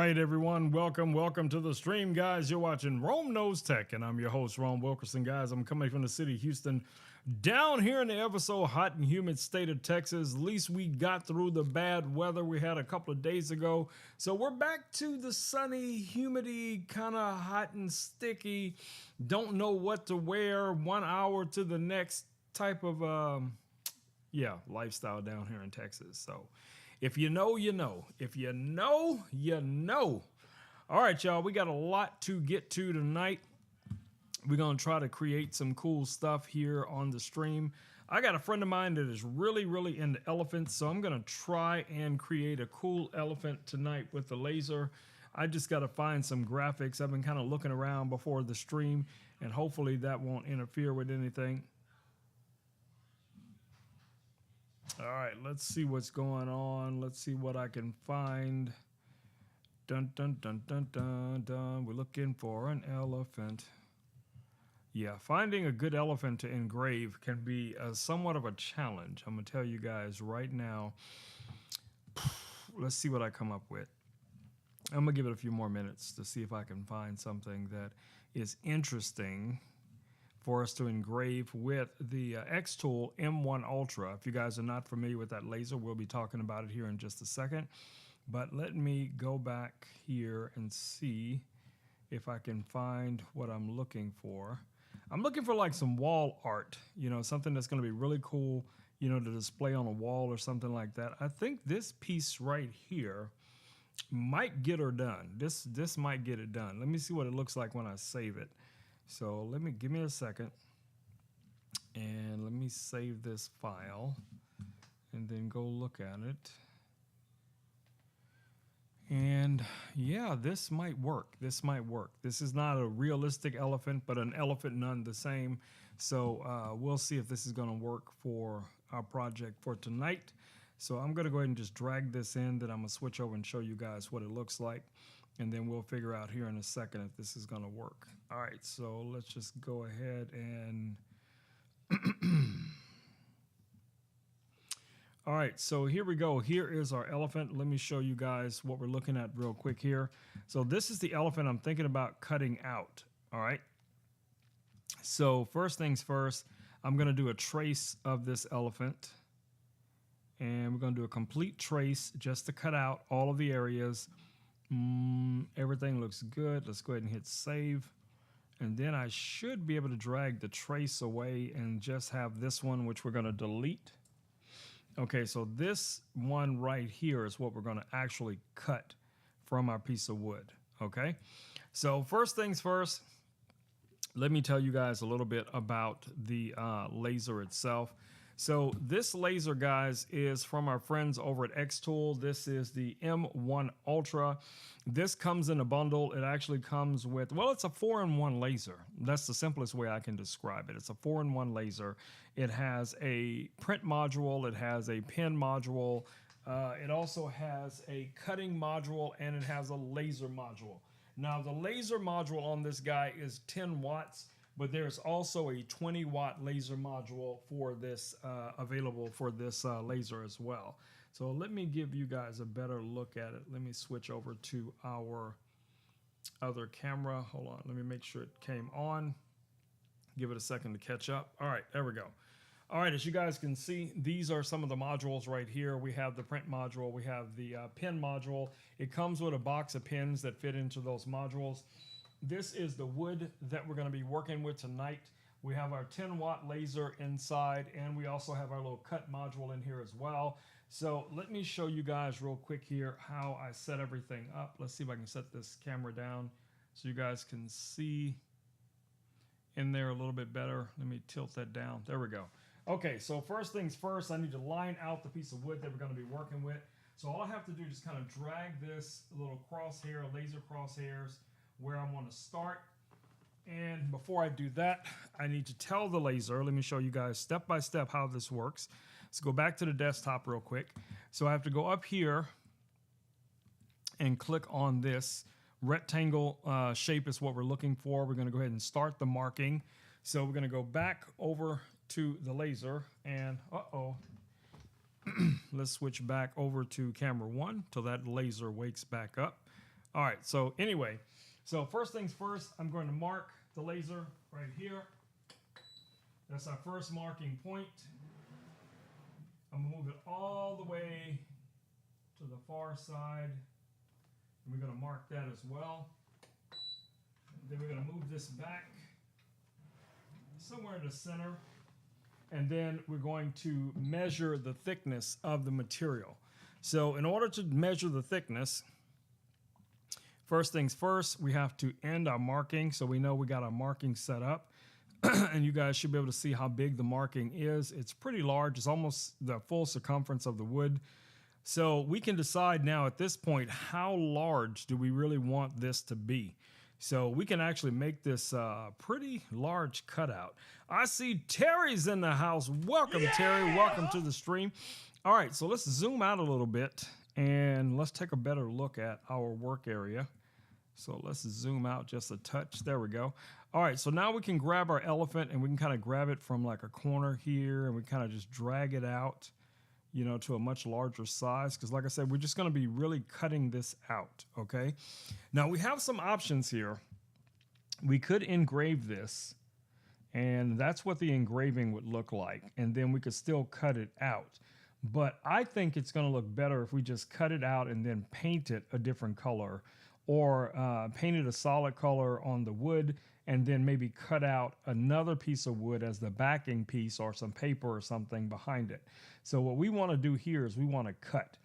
right, everyone. Welcome to the stream, guys. You're watching Rome Knows Tech, and I'm your host, Rome Wilkerson, guys. I'm coming from the city of Houston, down here in the ever so hot and humid state of Texas. At least we got through the bad weather we had a couple of days ago. So we're back to the sunny, humidity, kind of hot and sticky. Don't know what to wear 1 hour to the next type of lifestyle down here in Texas. So if you know, you know. If you know, you know. All right, y'all, we got a lot to get to tonight. We're going to try to create some cool stuff here on the stream. I got a friend of mine that is really into elephants, so I'm going to try and create a cool elephant tonight with the laser. I just got to find some graphics. I've been kind of looking around before the stream, and hopefully that won't interfere with anything. All right, let's see what's going on. Let's see what I can find. Dun, dun, dun, dun, dun, dun. We're looking for an elephant. Yeah, finding a good elephant to engrave can be somewhat of a challenge. I'm going to tell you guys right now. Let's see what I come up with. I'm going to give it a few more minutes to see if I can find something that is interesting for us to engrave with the X-Tool M1 Ultra. If you guys are not familiar with that laser, we'll be talking about it here in just a second. But let me go back here and see if I can find what I'm looking for. I'm looking for like some wall art, you know, something that's going to be really cool, you know, to display on a wall or something like that. I think this piece right here might get her done. This might get it done. Let me see what it looks like when I save it. So give me a second, and let me save this file, and then go look at it. And yeah, this might work. This might work. This is not a realistic elephant, but an elephant none the same. So we'll see if this is going to work for our project for tonight. So I'm going to go ahead and just drag this in. Then I'm going to switch over and show you guys what it looks like. And then we'll figure out here in a second if this is going to work. All right, so let's just go ahead and... All right, so here we go. Here is our elephant. Let me show you guys what we're looking at real quick here. So this is the elephant I'm thinking about cutting out, all right? So first things first, I'm going to do a trace of this elephant. And we're going to do a complete trace just to cut out all of the areas. Everything looks good. Let's go ahead and hit save. And then I should be able to drag the trace away and just have this one, which we're going to delete. Okay, so this one right here is what we're going to actually cut from our piece of wood. Okay, so first things first, let me tell you guys a little bit about the laser itself. So this laser, guys, is from our friends over at X-Tool. This is the M1 Ultra. This comes in a bundle. It actually comes with, well, it's a 4-in-1 laser. That's the simplest way I can describe it. It's a 4-in-1 laser. It has a print module. It has a pen module. It also has a cutting module, and it has a laser module. Now, the laser module on this guy is 10 watts. But there's also a 20-watt laser module for this, available for this laser as well. So let me give you guys a better look at it. Let me switch over to our other camera. Hold on, let me make sure it came on. Give it a second to catch up. All right, there we go. All right, as you guys can see, these are some of the modules right here. We have the print module. We have the pen module. It comes with a box of pins that fit into those modules. This is the wood that we're going to be working with tonight. We have our 10-watt laser inside, and we also have our little cut module in here as well. So let me show you guys real quick here how I set everything up. Let's see if I can set this camera down so you guys can see in there a little bit better. Let me tilt that down. There we go. Okay, so first things first, I need to line out the piece of wood that we're going to be working with. So all I have to do is kind of drag this little crosshair, laser crosshairs, where I want to start. And before I do that, I need to tell the laser, let me show you guys step by step how this works. Let's go back to the desktop real quick. So I have to go up here and click on this rectangle shape is what we're looking for. We're going to go ahead and start the marking. So we're going to go back over to the laser and let's switch back over to camera 1 till that laser wakes back up. All right, so anyway, so first things first, I'm going to mark the laser right here. That's our first marking point. I'm gonna move it all the way to the far side. And we're gonna mark that as well. Then we're gonna move this back somewhere in the center. And then we're going to measure the thickness of the material. So in order to measure the thickness, first things first, we have to end our marking. So we know we got our marking set up. And you guys should be able to see how big the marking is. It's pretty large. It's almost the full circumference of the wood. So we can decide now at this point, how large do we really want this to be? So we can actually make this pretty large cutout. I see Terry's in the house. Welcome, yeah! Terry. Welcome to the stream. All right, so let's zoom out a little bit and let's take a better look at our work area. So let's zoom out just a touch. There we go. All right, so now we can grab our elephant and we can kind of grab it from like a corner here and we kind of just drag it out, you know, to a much larger size. Because like I said, we're just going to be really cutting this out, okay? Now we have some options here. We could engrave this and that's what the engraving would look like. And then we could still cut it out. But I think it's going to look better if we just cut it out and then paint it a different color, or paint it a solid color on the wood and then maybe cut out another piece of wood as the backing piece or some paper or something behind it. So what we want to do here is we want to cut.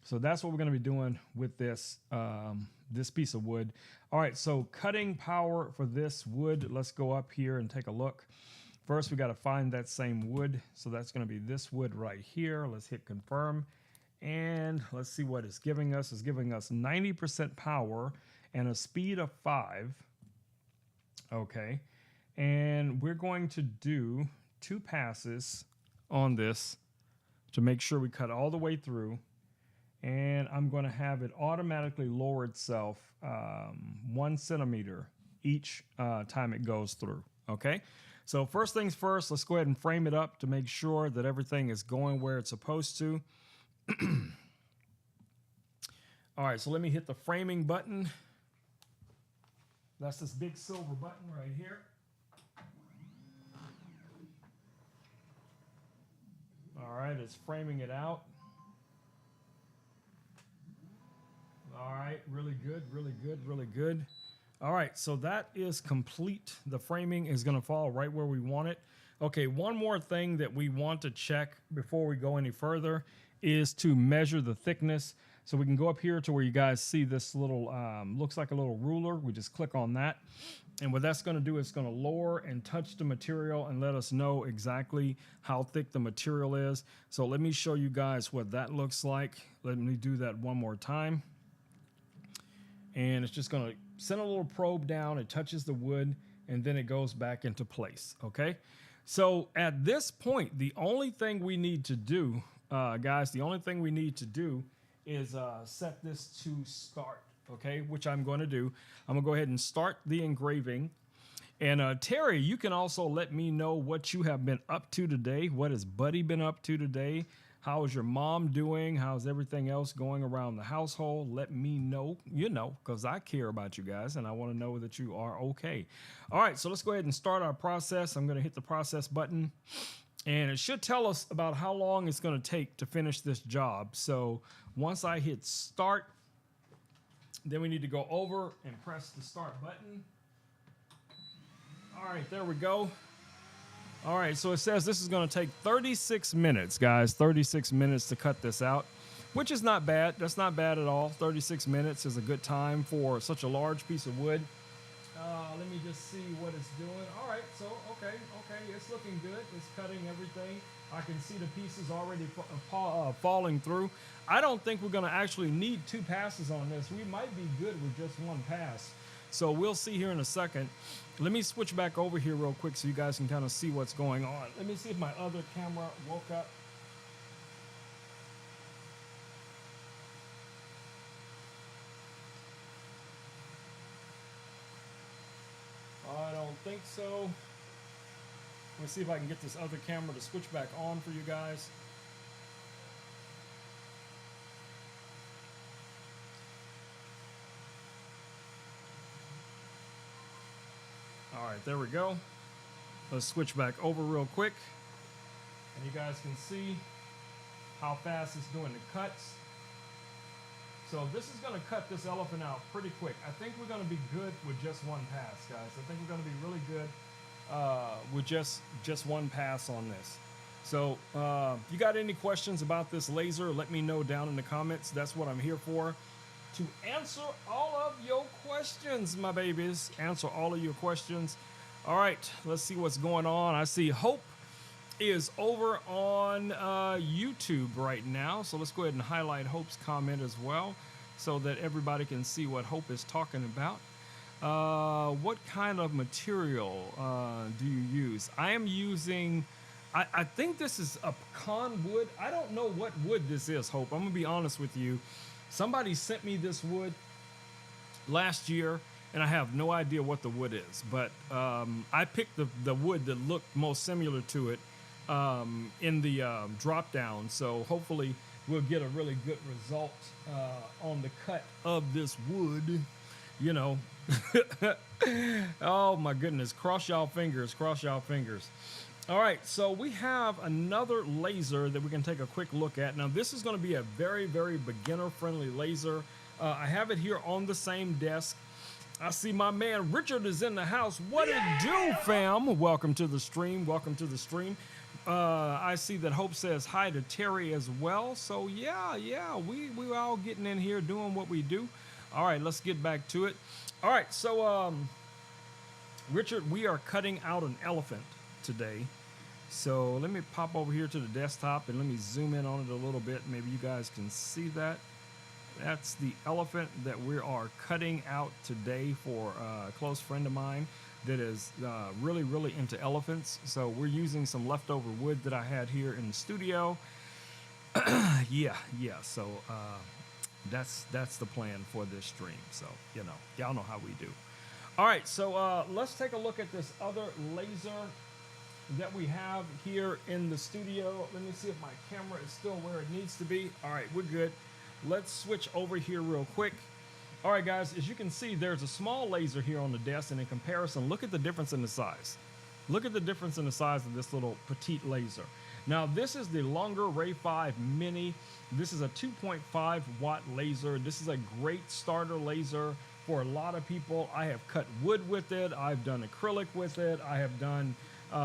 So that's what we're going to be doing with this, this piece of wood. All right, so cutting power for this wood, let's go up here and take a look. First, we got to find that same wood. So that's going to be this wood right here. Let's hit confirm. And let's see what it's giving us. It's giving us 90% power and a speed of 5. Okay. And we're going to do 2 passes on this to make sure we cut all the way through. And I'm going to have it automatically lower itself 1 centimeter each time it goes through. Okay. So first things first, let's go ahead and frame it up to make sure that everything is going where it's supposed to. All right, so let me hit the framing button. That's this big silver button right here. All right, it's framing it out. All right, really good, really good, really good. All right, so that is complete. The framing is going to fall right where we want it. Okay, one more thing that we want to check before we go any further is to measure the thickness. So we can go up here to where you guys see this little, looks like a little ruler. We just click on that. And what that's going to do is going to lower and touch the material and let us know exactly how thick the material is. So let me show you guys what that looks like. Let me do that one more time. And it's just going to send a little probe down. It touches the wood and then it goes back into place. Okay. So at this point, the only thing we need to do, guys, the only thing we need to do is set this to start, okay, which I'm going to do. I'm going to go ahead and start the engraving. And Terry, you can also let me know what you have been up to today. What has Buddy been up to today? How is your mom doing? How's everything else going around the household? Let me know, you know, because I care about you guys and I want to know that you are okay. All right, so let's go ahead and start our process. I'm going to hit the process button. And it should tell us about how long it's going to take to finish this job. So once I hit start, then we need to go over and press the start button. All right, there we go. All right, so it says this is going to take 36 minutes, guys. 36 minutes to cut this out, which is not bad. That's not bad at all. 36 minutes is a good time for such a large piece of wood. Let me just see what it's doing. All right, so, okay, it's looking good. It's cutting everything. I can see the pieces already falling through. I don't think we're going to actually need 2 passes on this. We might be good with just 1 pass. So we'll see here in a second. Let me switch back over here real quick so you guys can kind of see what's going on. Let me see if my other camera woke up. I don't think so. Let's see if I can get this other camera to switch back on for you guys. there we go. Let's switch back over real quick. And you guys can see how fast it's doing the cuts. So this is going to cut this elephant out pretty quick. I think we're going to be good with just one pass, guys. I think we're going to be really good with just one pass on this. So if you got any questions about this laser, let me know down in the comments. That's what I'm here for, to answer all of your questions, my babies. Answer all of your questions. All right, let's see what's going on. I see Hope is over on YouTube right now. So let's go ahead and highlight Hope's comment as well so that everybody can see what Hope is talking about. What kind of material do you use? I am using, I think this is a pecan wood. I don't know what wood this is, Hope. I'm gonna be honest with you. Somebody sent me this wood last year, and I have no idea what the wood is, but I picked the wood that looked most similar to it in the drop down. So hopefully we'll get a really good result on the cut of this wood, you know. Oh my goodness, cross y'all fingers, cross y'all fingers. All right, so we have another laser that we can take a quick look at. Now this is going to be a very, very beginner friendly laser. I have it here on the same desk. I see my man Richard is in the house. What it do, fam? Welcome to the stream. Welcome to the stream. I see that Hope says hi to Terry as well. So yeah, we all getting in here doing what we do. All right, let's get back to it. All right, so Richard, we are cutting out an elephant today. So let me pop over here to the desktop and let me zoom in on it a little bit. Maybe you guys can see that. That's the elephant that we are cutting out today for a close friend of mine that is really, really into elephants. So we're using some leftover wood that I had here in the studio. yeah. So that's the plan for this stream. So, you know, y'all know how we do. All right, so let's take a look at this other laser that we have here in the studio. Let me see if my camera is still where it needs to be. All right, we're good. Let's switch over here real quick. All right, guys, as you can see, there's a small laser here on the desk, and in comparison, look at the difference in the size. Look at the difference in the size of this little petite laser. Now, this is the longer Ray 5 Mini. This is a 2.5 watt laser. This is a great starter laser for a lot of people. I have cut wood with it. I've done acrylic with it. I have done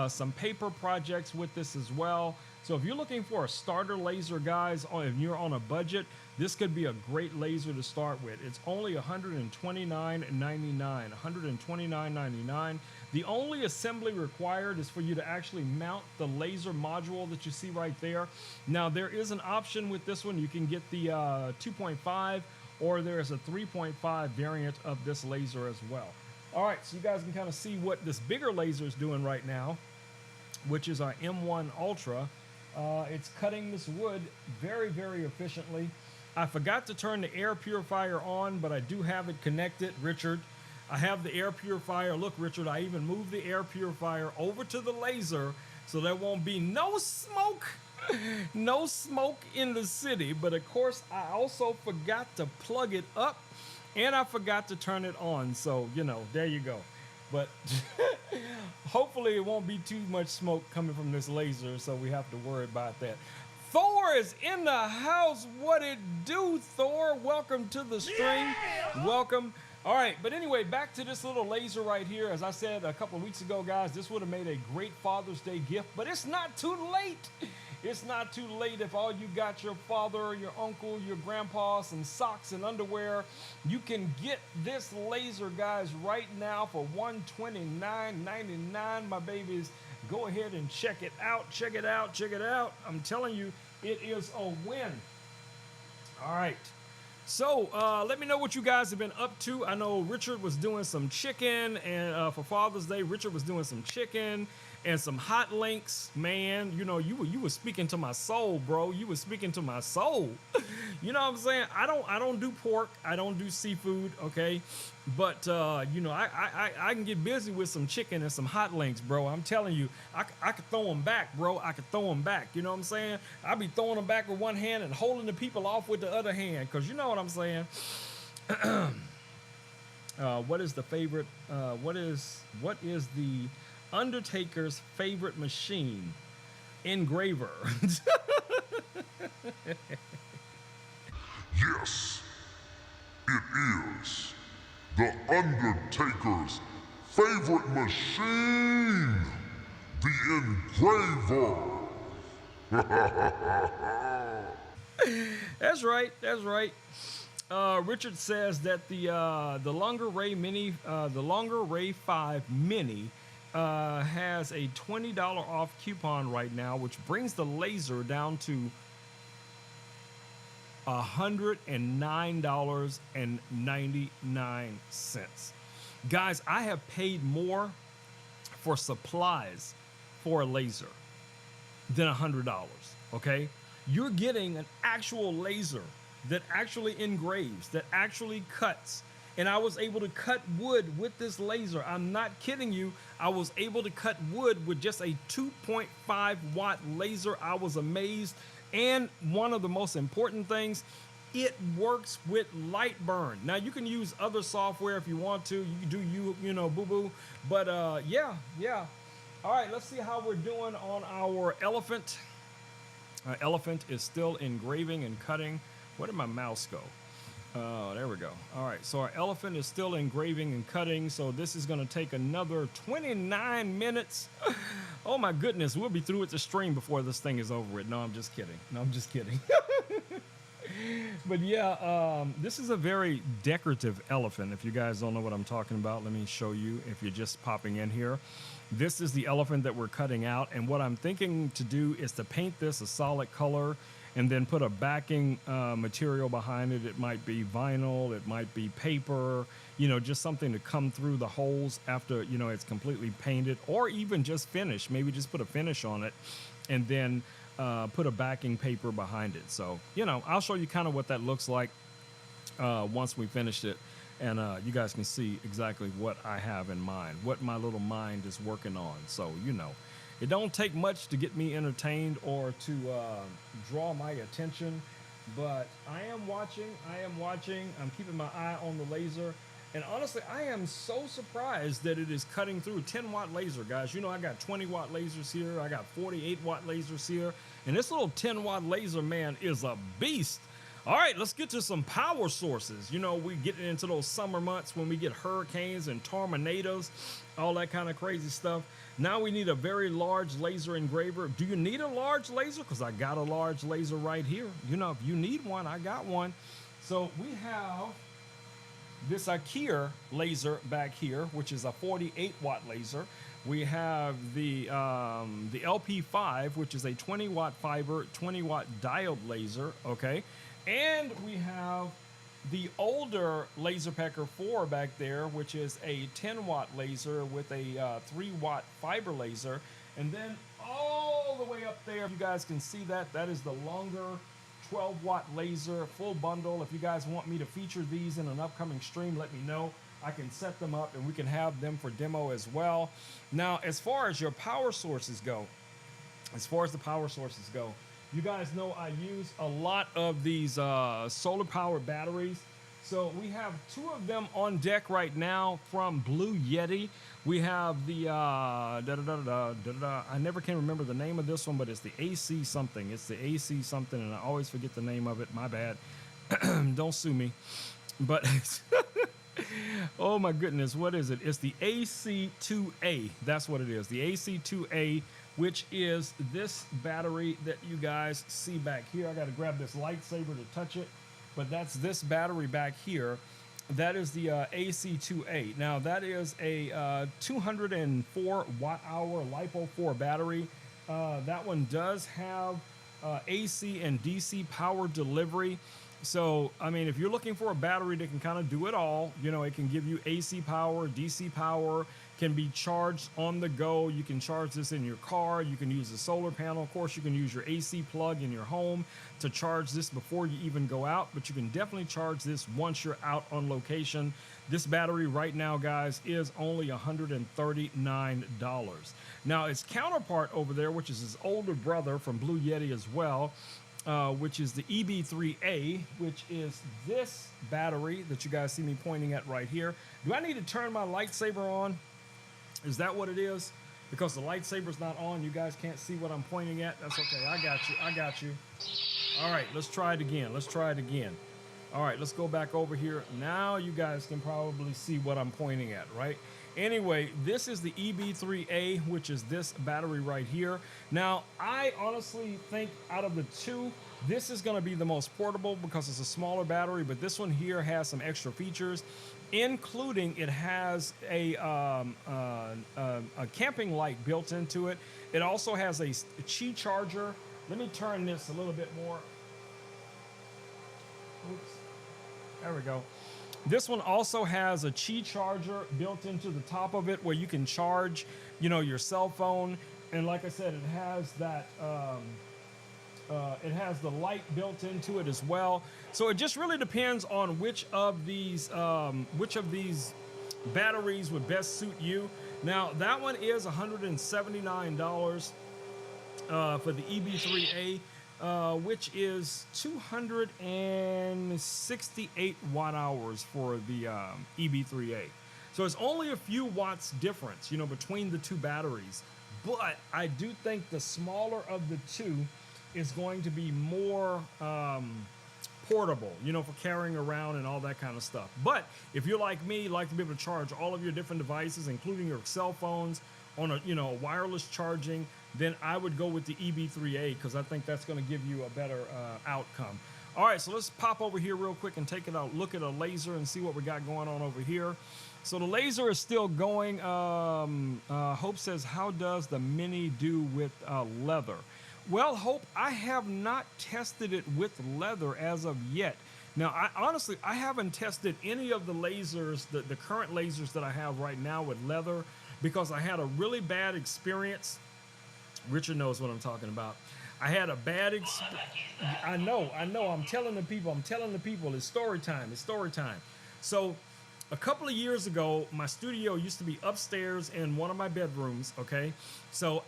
some paper projects with this as well. So if you're looking for a starter laser, guys, or if you're on a budget, this could be a great laser to start with. It's only $129.99, $129.99. The only assembly required is for you to actually mount the laser module that you see right there. Now, there is an option with this one. You can get the 2.5, or there's a 3.5 variant of this laser as well. All right, so you guys can kind of see what this bigger laser is doing right now, which is our M1 Ultra. It's cutting this wood very, very efficiently. I forgot to turn the air purifier on, but I do have it connected, Richard. I have the air purifier. Look, Richard, I even moved the air purifier over to the laser so there won't be no smoke, no smoke in the city. But of course, I also forgot to plug it up and I forgot to turn it on. So, you know, there you go. But hopefully it won't be too much smoke coming from this laser, so we have to worry about that. Thor is in the house. What it do, Thor? Welcome to the stream. Yeah! Welcome. All right, but anyway, back to this little laser right here. As I said a couple of weeks ago, guys, this would have made a great Father's Day gift, but it's not too late. It's not too late. If all you got your father, your uncle, your grandpa, some socks and underwear, you can get this laser, guys, right now for $129.99, my babies. Go ahead and check it out. Check it out. Check it out. I'm telling you, it is a win. All right. So let me know what you guys have been up to. I know Richard was doing some chicken, and for Father's Day, Richard was doing some chicken and some hot links. Man, you know, you were speaking to my soul, bro. You were speaking to my soul. You know what I'm saying? I don't do pork. I don't do seafood. Okay, but you know, I can get busy with some chicken and some hot links, bro. I'm telling you, I could throw them back, bro. I could throw them back. You know what I'm saying? I be throwing them back with one hand and holding the people off with the other hand, cause you know what I'm saying. What is the favorite? What is the Undertaker's favorite machine? Engraver. Yes, it is the Undertaker's favorite machine, the engraver. That's right. That's right. Richard says that the Longer Ray Mini, the Longer Ray 5 Mini, has a $20 off coupon right now, which brings the laser down to $109.99. Guys, I have paid more for supplies for a laser than $100. Okay, you're getting an actual laser that actually engraves, that actually cuts. And I was able to cut wood with this laser. I'm not kidding you. I was able to cut wood with just a 2.5 watt laser. I was amazed. And one of the most important things, it works with Lightburn. Now you can use other software if you want to. You can do you know, boo-boo. But yeah. All right, let's see how we're doing on our elephant. Our elephant is still engraving and cutting. Where did my mouse go? Oh, there we go. All right, so our elephant is still engraving and cutting. So this is going to take another 29 minutes. Oh my goodness, we'll be through with the stream before this thing is over with. No, I'm just kidding. But yeah, this is a very decorative elephant. If you guys don't know what I'm talking about, let me show you if you're just popping in here. This is the elephant that we're cutting out, and what I'm thinking to do is to paint this a solid color and then put a backing material behind it. It might be vinyl, it might be paper, you know, just something to come through the holes after, you know, it's completely painted, or even just finished. Maybe just put a finish on it and then put a backing paper behind it. So, you know, I'll show you kind of what that looks like once we finish it. And you guys can see exactly what I have in mind, what my little mind is working on. So, you know, it don't take much to get me entertained or to draw my attention. But I am watching. I'm keeping my eye on the laser. And honestly, I am so surprised that it is cutting through. 10 watt laser, guys. You know, I got 20 watt lasers here. I got 48 watt lasers here. And this little 10 watt laser, man, is a beast. All right, let's get to some power sources. You know, we get into those summer months when we get hurricanes and tornadoes, all that kind of crazy stuff. Now we need a very large laser engraver. Do you need a large laser? Because I got a large laser right here. You know, if you need one, I got one. So we have this IKEA laser back here, which is a 48 watt laser. We have the LP5, which is a 20 watt fiber, 20 watt diode laser. Okay. And we have the older LaserPecker 4 back there, which is a 10 watt laser with a 3 watt fiber laser. And then all the way up there, you guys can see that, that is the longer 12 watt laser full bundle. If you guys want me to feature these in an upcoming stream, let me know. I can set them up and we can have them for demo as well. Now, as far as your power sources go, you guys know I use a lot of these solar powered batteries. So we have 2 of them on deck right now from Blue Yeti. We have the, I never can remember the name of this one, but it's the AC something. It's the AC something, and I always forget the name of it. My bad. Don't sue me. But, oh my goodness, what is it? It's the AC2A. That's what it is. The AC2A, which is this battery that you guys see back here. I got to grab this lightsaber to touch it, but that's this battery back here. That is the AC2A. Now that is a 204 watt hour LiPo 4 battery. That one does have AC and DC power delivery. So, I mean, if you're looking for a battery that can kind of do it all, you know, it can give you AC power, DC power, can be charged on the go. You can charge this in your car. You can use a solar panel. Of course, you can use your AC plug in your home to charge this before you even go out, but you can definitely charge this once you're out on location. This battery right now, guys, is only $139. Now, its counterpart over there, which is his older brother from Blue Yeti as well, which is the EB3A, which is this battery that you guys see me pointing at right here. Do I need to turn my lightsaber on? Is that what it is? Because the lightsaber's not on, you guys can't see what I'm pointing at. That's okay. I got you. I got you. All right, let's try it again. Let's try it again. All right, let's go back over here. Now you guys can probably see what I'm pointing at, right? Anyway, this is the EB3A, which is this battery right here. Now, I honestly think out of the two, this is going to be the most portable because it's a smaller battery, but this one here has some extra features, including it has a camping light built into it. It also has a Qi charger. Let me turn this a little bit more. Oops. There we go. This one also has a Qi charger built into the top of it where you can charge, you know, your cell phone. And like I said, it has that, it has the light built into it as well. So it just really depends on which of these batteries would best suit you. Now that one is $179 for the EB3A. Which is 268 watt hours for the EB3A. So it's only a few watts difference, you know, between the two batteries. But I do think the smaller of the two is going to be more portable, you know, for carrying around and all that kind of stuff. But if you're like me, like to be able to charge all of your different devices, including your cell phones, on a, you know, wireless charging, then I would go with the EB3A because I think that's going to give you a better outcome. All right, so let's pop over here real quick and take a look at a laser and see what we got going on over here. So the laser is still going. Hope says, how does the Mini do with leather? Well, Hope, I have not tested it with leather as of yet. Now, I haven't tested any of the lasers, the current lasers that I have right now with leather, because I had a really bad experience. Richard knows what I'm talking about. I had a bad experience. I know. I'm telling the people. It's story time. So a couple of years ago, my studio used to be upstairs in one of my bedrooms, okay? So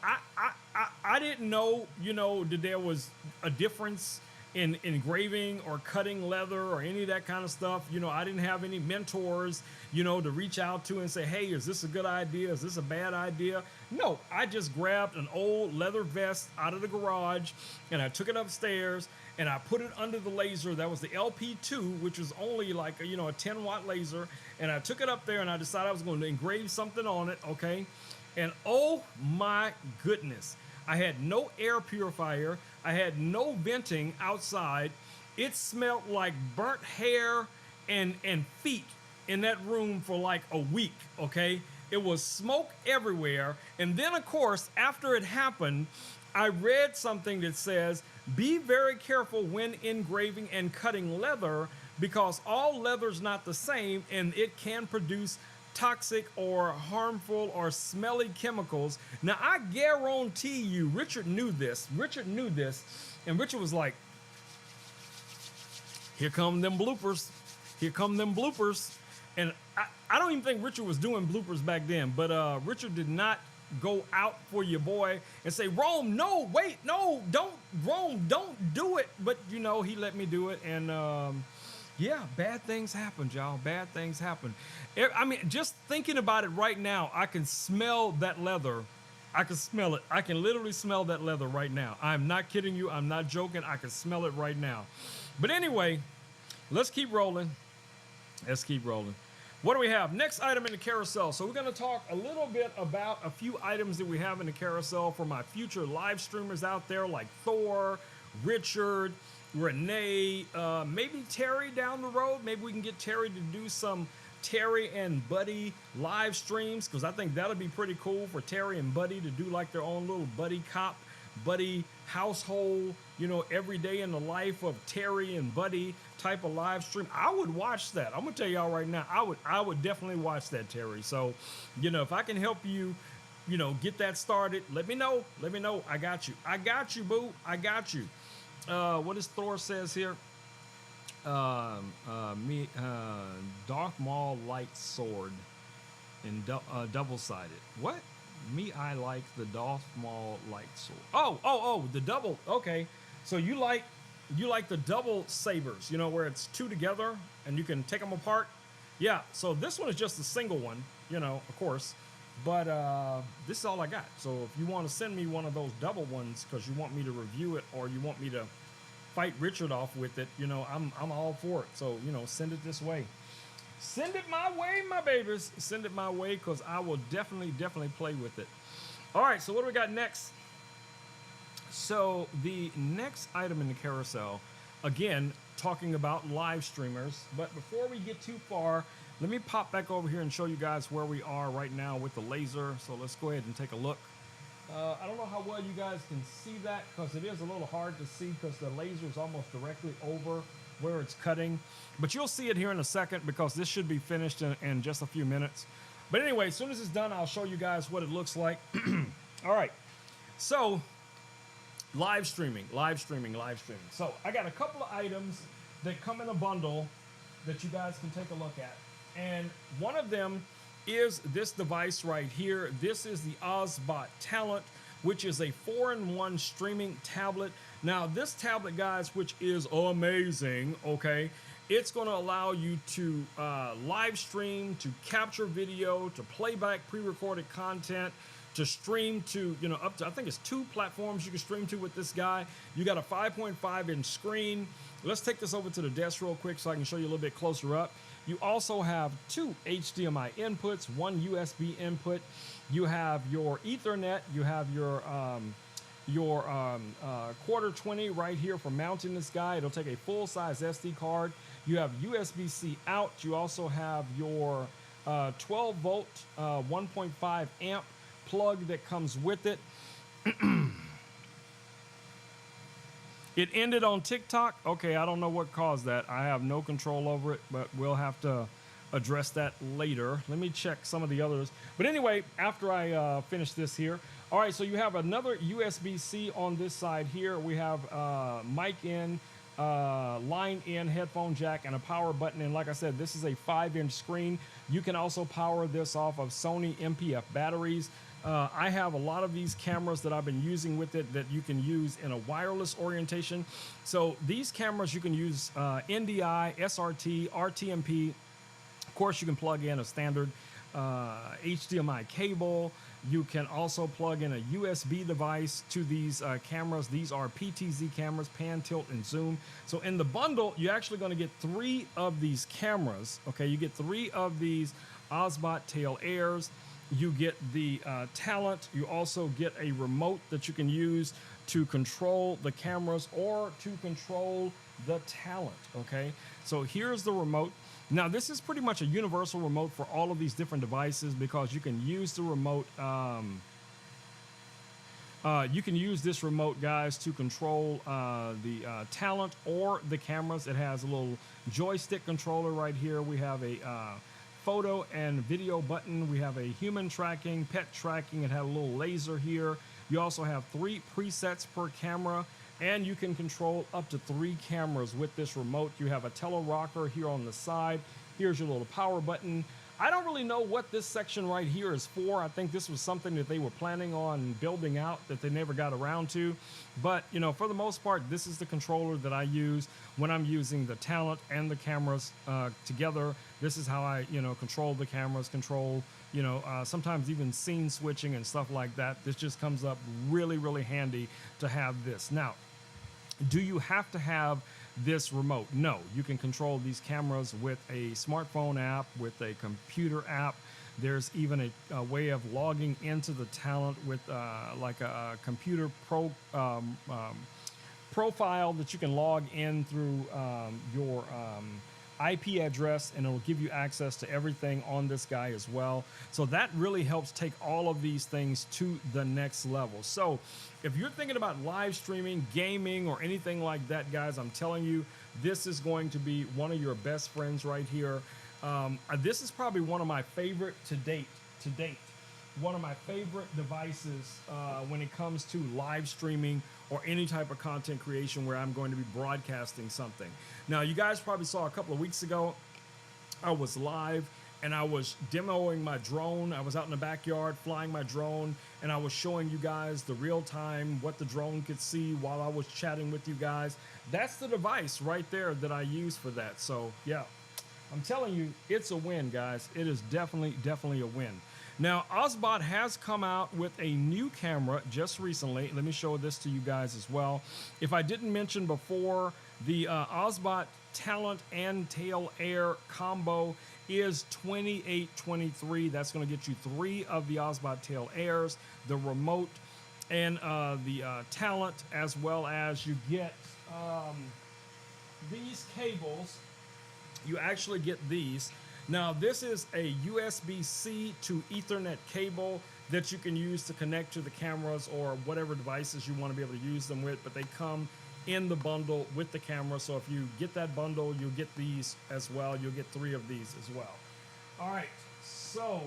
I didn't know, you know, that there was a difference in engraving or cutting leather or any of that kind of stuff. You know, I didn't have any mentors, you know, to reach out to and say, hey, is this a good idea? Is this a bad idea? No, I just grabbed an old leather vest out of the garage and I took it upstairs and I put it under the laser. That was the LP2, which was only like, you know, a 10 watt laser. And I took it up there and I decided I was going to engrave something on it. Okay. And oh my goodness, I had no air purifier. I had no venting outside. It smelled like burnt hair and feet in that room for like a week, okay? It was smoke everywhere. And then, of course, after it happened, I read something that says, be very careful when engraving and cutting leather because all leather's not the same and it can produce toxic or harmful or smelly chemicals. Now, I guarantee you, Richard knew this, and Richard was like, here come them bloopers. And I don't even think Richard was doing bloopers back then, but Richard did not go out for your boy and say, Rome, no, wait, no, don't do it. But, you know, he let me do it, and yeah, bad things happened, y'all. Bad things happen. I mean, just thinking about it right now, I can smell that leather. I can smell it. I can literally smell that leather right now. I'm not kidding you. I'm not joking. I can smell it right now. But anyway, let's keep rolling. What do we have? Next item in the carousel. So we're going to talk a little bit about a few items that we have in the carousel for my future live streamers out there like Thor, Richard, Renee, maybe Terry down the road. Maybe we can get Terry to do some Terry and Buddy live streams, because I think that'll be pretty cool for Terry and Buddy to do like their own little buddy cop, buddy household, you know, every day in the life of Terry and Buddy type of live stream. I would watch that. I'm gonna tell y'all right now, I would definitely watch that, Terry. So, you know, if I can help you, you know, get that started, let me know. I got you, boo. I got you. What does Thor says here? Darth Maul light sword and double-sided. What? I like the Darth Maul light sword. Oh, the double. Okay, so you like you like the double sabers, you know, where it's two together and you can take them apart. Yeah, so this one is just a single one, you know, of course. But this is all I got. So if you want to send me one of those double ones because you want me to review it or you want me to fight Richard off with it, you know, I'm all for it. So, you know, send it this way. Send it my way, my babies. Send it my way because I will definitely play with it. All right, so what do we got next? So the next item in the carousel, again, talking about live streamers. But before we get too far, let me pop back over here and show you guys where we are right now with the laser. So let's go ahead and take a look. I don't know how well you guys can see that because it is a little hard to see because the laser is almost directly over where it's cutting. But you'll see it here in a second because this should be finished in just a few minutes. But anyway, as soon as it's done, I'll show you guys what it looks like. All right. So live streaming. So I got a couple of items that come in a bundle that you guys can take a look at. And one of them is this device right here. This is the Ozbot Talent, which is a 4-in-1 streaming tablet. Now this tablet, guys, which is amazing, okay, it's going to allow you to live stream, to capture video, to play back pre-recorded content, to stream to, you know, up to, I think it's 2 platforms you can stream to with this guy. You got a 5.5-inch screen. Let's take this over to the desk real quick so I can show you a little bit closer up. You also have 2 HDMI inputs, 1 USB input. You have your Ethernet. You have your quarter 20 right here for mounting this guy. It'll take a full-size SD card. You have USB-C out. You also have your 12-volt, 1.5 amp plug that comes with it. It ended on TikTok. Okay, I don't know what caused that. I have no control over it, but we'll have to address that later. Let me check some of the others. But anyway, after I finish this here. All right, so you have another USB-C on this side here. We have mic in, line in, headphone jack, and a power button. And like I said, this is a 5-inch screen. You can also power this off of Sony MPF batteries. I have a lot of these cameras that I've been using with it that you can use in a wireless orientation. So these cameras you can use NDI, SRT, RTMP. Of course, you can plug in a standard HDMI cable. You can also plug in a USB device to these cameras. These are PTZ cameras, pan, tilt, and zoom. So in the bundle, you're actually going to get 3 of these cameras. Okay, you get 3 of these Ozbot Tail Airs. You get the Talent. You also get a remote that you can use to control the cameras or to control the Talent, okay? So here's the remote. Now, this is pretty much a universal remote for all of these different devices because you can use the remote. You can use this remote, guys, to control the Talent or the cameras. It has a little joystick controller right here. We have a photo and video button. We have a human tracking, pet tracking. It had a little laser here. You also have 3 presets per camera, and you can control up to 3 cameras with this remote. You have a tele rocker here on the side. Here's your little power button. I don't really know what this section right here is for. I think this was something that they were planning on building out that they never got around to. But, you know, for the most part, this is the controller that I use when I'm using the Talent and the cameras together. This is how I, you know, control the cameras, control, you know, sometimes even scene switching and stuff like that. This just comes up really, really handy to have this. Now, do you have to have this remote? No, you can control these cameras with a smartphone app, with a computer app. There's even a way of logging into the Talent with like a computer profile that you can log in through your IP address, and it'll give you access to everything on this guy as well. So that really helps take all of these things to the next level. So if you're thinking about live streaming, gaming, or anything like that, guys, I'm telling you, this is going to be one of your best friends right here. This is probably one of my favorite to date. One of my favorite devices when it comes to live streaming or any type of content creation where I'm going to be broadcasting something. Now, you guys probably saw a couple of weeks ago, I was live and I was demoing my drone. I was out in the backyard flying my drone, and I was showing you guys the real time what the drone could see while I was chatting with you guys. That's the device right there that I use for that. So yeah, I'm telling you, it's a win, guys. It is definitely a win. Now, Ozbot has come out with a new camera just recently. Let me show this to you guys as well. If I didn't mention before, the Ozbot Talent and Tail Air combo is $28.23. That's going to get you 3 of the Ozbot Tail Airs, the remote, and the Talent, as well as you get these cables. You actually get these. Now, this is a USB-C to Ethernet cable that you can use to connect to the cameras or whatever devices you want to be able to use them with, but they come in the bundle with the camera. So if you get that bundle, you'll get these as well. You'll get 3 of these as well. All right, so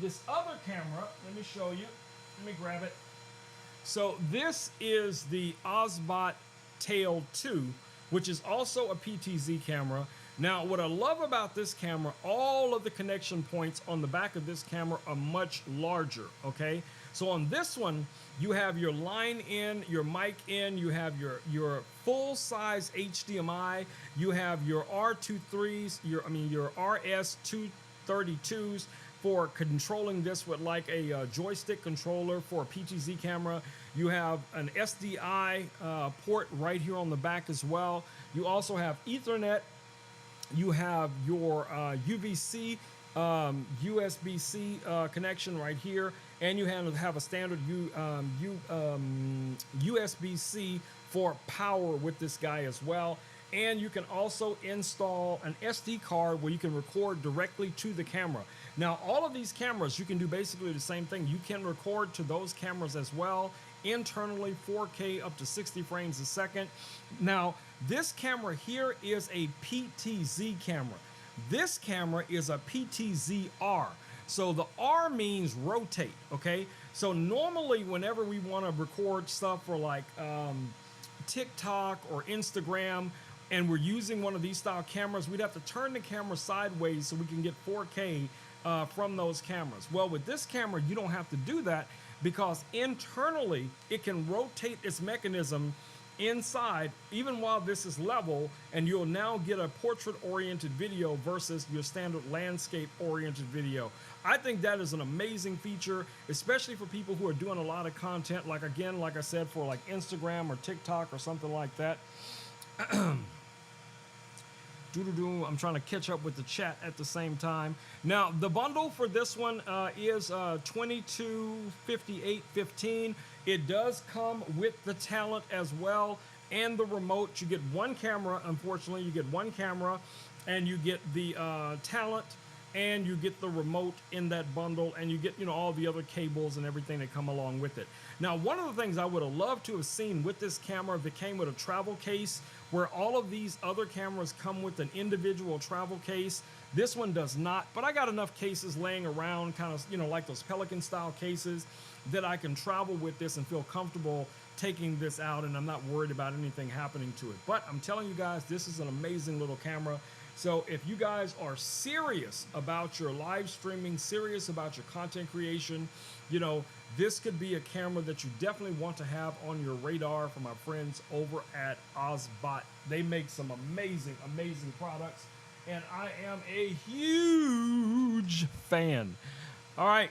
this other camera, let me show you. Let me grab it. So this is the Ozbot Tail 2, which is also a PTZ camera. Now, what I love about this camera, all of the connection points on the back of this camera are much larger, okay? So on this one, you have your line in, your mic in, you have your full-size HDMI, you have your R23s, your RS232s for controlling this with like a joystick controller for a PTZ camera. You have an SDI port right here on the back as well. You also have Ethernet. You have your UVC, USB-C connection right here, and you have a standard USB-C for power with this guy as well. And you can also install an SD card where you can record directly to the camera. Now, all of these cameras, you can do basically the same thing. You can record to those cameras as well, internally 4K up to 60 frames a second. Now, this camera here is a PTZ camera. This camera is a PTZ-R. So the R means rotate, okay? So normally whenever we want to record stuff for like TikTok or Instagram, and we're using one of these style cameras, we'd have to turn the camera sideways so we can get 4K from those cameras. Well, with this camera, you don't have to do that because internally it can rotate its mechanism inside even while this is level, and you'll now get a portrait oriented video versus your standard landscape oriented video. I think that is an amazing feature, especially for people who are doing a lot of content, like again, like I said, for like Instagram or TikTok or something like that. I'm trying to catch up with the chat at the same time. Now, the bundle for this one is $22.58.15. It does come with the Talent as well and the remote. You get one camera, unfortunately. You get one camera, and you get the Talent, and you get the remote in that bundle, and you get, you know, all the other cables and everything that come along with it. Now, one of the things I would have loved to have seen with this camera, if it came with a travel case, where all of these other cameras come with an individual travel case. This one does not, but I got enough cases laying around, kind of, you know, like those Pelican style cases, that I can travel with this and feel comfortable taking this out, and I'm not worried about anything happening to it. But I'm telling you guys, this is an amazing little camera. So if you guys are serious about your live streaming, serious about your content creation, you know, this could be a camera that you definitely want to have on your radar from our friends over at Ozbot. They make some amazing products, and I am a huge fan. All right.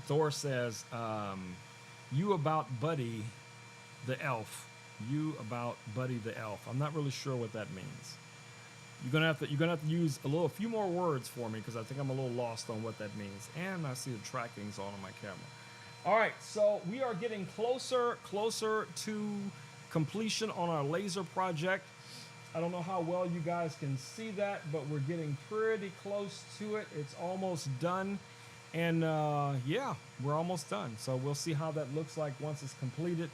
Thor says, you about Buddy the Elf. You about Buddy the Elf. I'm not really sure what that means. You're gonna have to use a few more words for me, because I think I'm a little lost on what that means. And I see the tracking's on my camera. All right, so we are getting closer to completion on our laser project. I don't know how well you guys can see that, but we're getting pretty close to it. It's almost done, and yeah, we're almost done. So we'll see how that looks like once it's completed.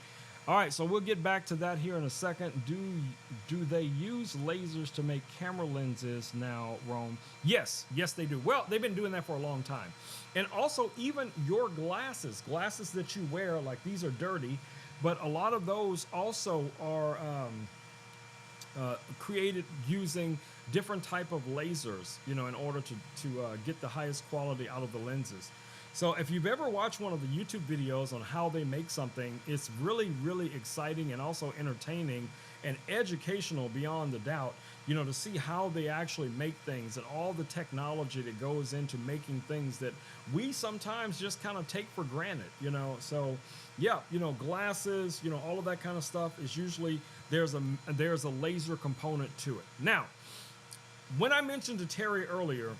All right, so we'll get back to that here in a second. Do they use lasers to make camera lenses now, Rome? Yes, they do. Well, they've been doing that for a long time. And also, even your glasses that you wear, like these are dirty, but a lot of those also are created using different type of lasers, you know, in order to get the highest quality out of the lenses. So if you've ever watched one of the YouTube videos on how they make something, it's really, really exciting and also entertaining and educational beyond the doubt, you know, to see how they actually make things and all the technology that goes into making things that we sometimes just kind of take for granted, you know. So yeah, you know, glasses, you know, all of that kind of stuff is usually there's a laser component to it. Now, when I mentioned to Terry earlier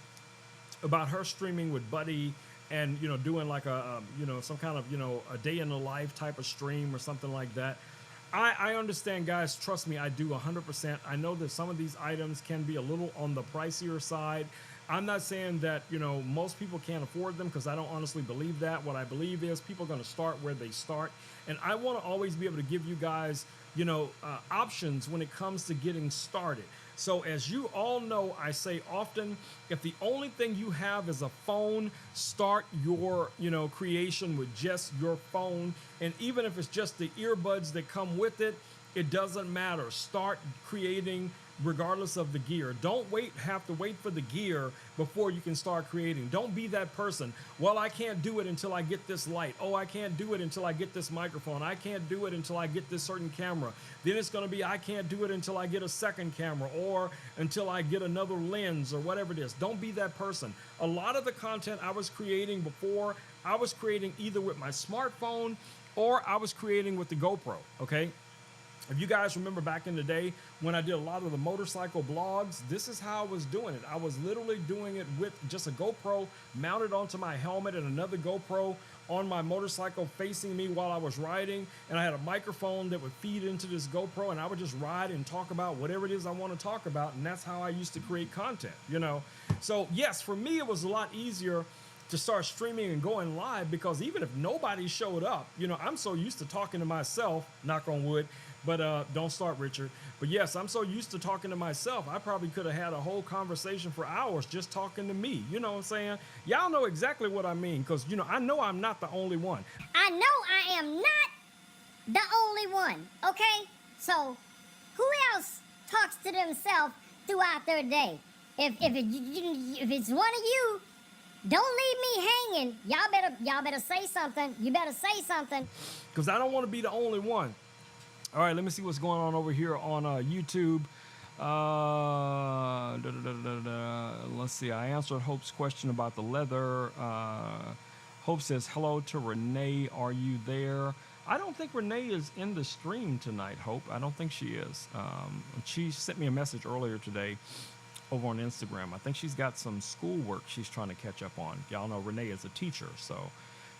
about her streaming with Buddy and, you know, doing like a you know, some kind of, you know, a day in the life type of stream or something like that, I understand, guys. Trust me, I do 100%. I know that some of these items can be a little on the pricier side. I'm not saying that, you know, most people can't afford them, because I don't honestly believe that. What I believe is people are going to start where they start. And I want to always be able to give you guys, you know, options when it comes to getting started. So as you all know, I say often, if the only thing you have is a phone, start your, you know, creation with just your phone. And even if it's just the earbuds that come with it, it doesn't matter. Start creating regardless of the gear. Don't have to wait for the gear before you can start creating. Don't be that person. Well, I can't do it until I get this light. Oh, I can't do it until I get this microphone. I can't do it until I get this certain camera. Then it's going to be, I can't do it until I get a second camera or until I get another lens or whatever it is. Don't be that person. A lot of the content I was creating before, I was creating either with my smartphone or I was creating with the GoPro, okay? If you guys remember back in the day when I did a lot of the motorcycle blogs, this is how I was doing it. I was literally doing it with just a GoPro mounted onto my helmet and another GoPro on my motorcycle facing me while I was riding. And I had a microphone that would feed into this GoPro, and I would just ride and talk about whatever it is I want to talk about. And that's how I used to create content, you know? So yes, for me, it was a lot easier to start streaming and going live, because even if nobody showed up, you know, I'm so used to talking to myself, knock on wood, but don't start, Richard. But yes, I'm so used to talking to myself, I probably could have had a whole conversation for hours just talking to me. You know what I'm saying? Y'all know exactly what I mean, because, you know I'm not the only one. I know I am not the only one, okay? So, who else talks to themselves throughout their day? If it's one of you, don't leave me hanging. Y'all better say something. You better say something. Because I don't want to be the only one. All right, let me see what's going on over here on YouTube. Let's see. I answered Hope's question about the leather. Hope says, hello to Renee. Are you there? I don't think Renee is in the stream tonight, Hope. I don't think she is. She sent me a message earlier today over on Instagram. I think she's got some schoolwork she's trying to catch up on. Y'all know Renee is a teacher, so,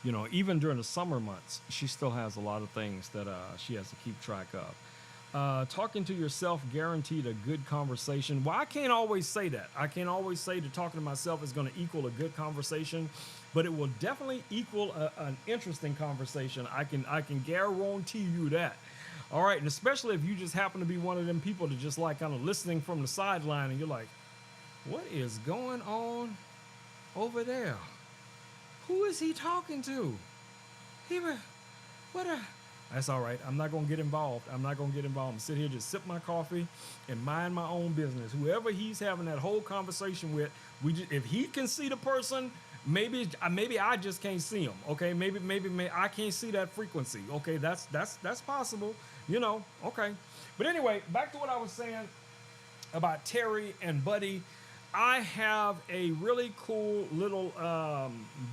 you know, even during the summer months, she still has a lot of things that she has to keep track of. Talking to yourself guaranteed a good conversation. Well, I can't always say that. I can't always say that talking to myself is going to equal a good conversation, but it will definitely equal an interesting conversation. I can guarantee you that. All right, and especially if you just happen to be one of them people that just like kind of listening from the sideline, and you're like, what is going on over there? Who is he talking to? That's all right. I'm not going to get involved. I'm not going to get involved. I'm going to sit here, just sip my coffee and mind my own business. Whoever he's having that whole conversation with, if he can see the person, maybe I just can't see him. Okay, maybe I can't see that frequency. Okay, that's possible. You know. Okay, but anyway, back to what I was saying about Terry and Buddy. I have a really cool little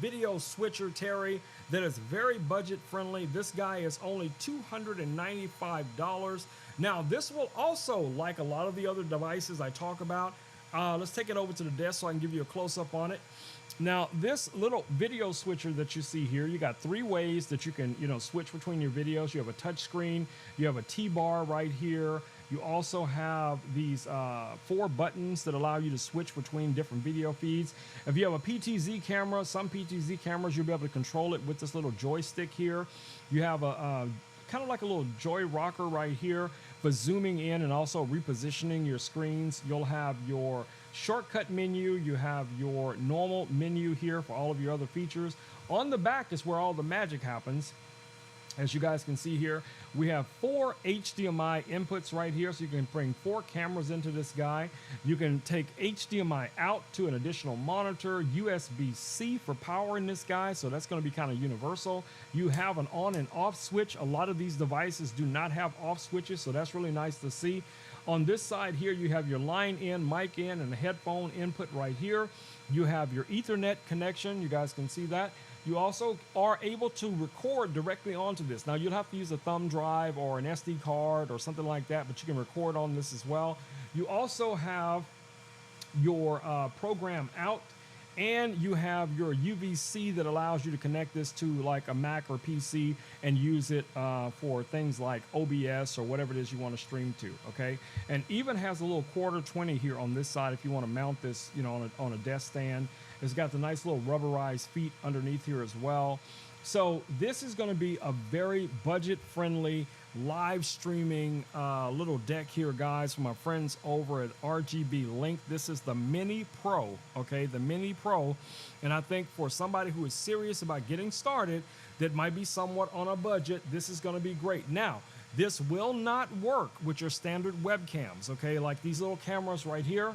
video switcher, Terry, that is very budget friendly. This guy is only $295. Now, this will also, like a lot of the other devices I talk about, let's take it over to the desk so I can give you a close-up on it. Now, this little video switcher that you see here, you got 3 ways that you can, you know, switch between your videos. You have a touch screen, you have a T-bar right here. You also have these 4 buttons that allow you to switch between different video feeds. If you have a PTZ camera, some PTZ cameras, you'll be able to control it with this little joystick here. You have a kind of like a little joy rocker right here for zooming in and also repositioning your screens. You'll have your shortcut menu. You have your normal menu here for all of your other features. On the back is where all the magic happens. As you guys can see here, we have 4 HDMI inputs right here, so you can bring 4 cameras into this guy. You can take HDMI out to an additional monitor, USB-C for power in this guy, so that's going to be kind of universal. You have an on and off switch. A lot of these devices do not have off switches, so that's really nice to see. On this side here, you have your line in, mic in, and a headphone input right here. You have your Ethernet connection. You guys can see that. You also are able to record directly onto this. Now, you'll have to use a thumb drive or an SD card or something like that, but you can record on this as well. You also have your program out, and you have your UVC that allows you to connect this to like a Mac or PC and use it for things like OBS or whatever it is you want to stream to, okay? And even has a little quarter 20 here on this side if you want to mount this, you know, on a desk stand. It's got the nice little rubberized feet underneath here as well. So this is going to be a very budget-friendly live streaming little deck here, guys, from my friends over at RGB Link. This is the Mini Pro, okay, the Mini Pro. And I think for somebody who is serious about getting started, that might be somewhat on a budget, this is going to be great. Now, this will not work with your standard webcams, okay, like these little cameras right here.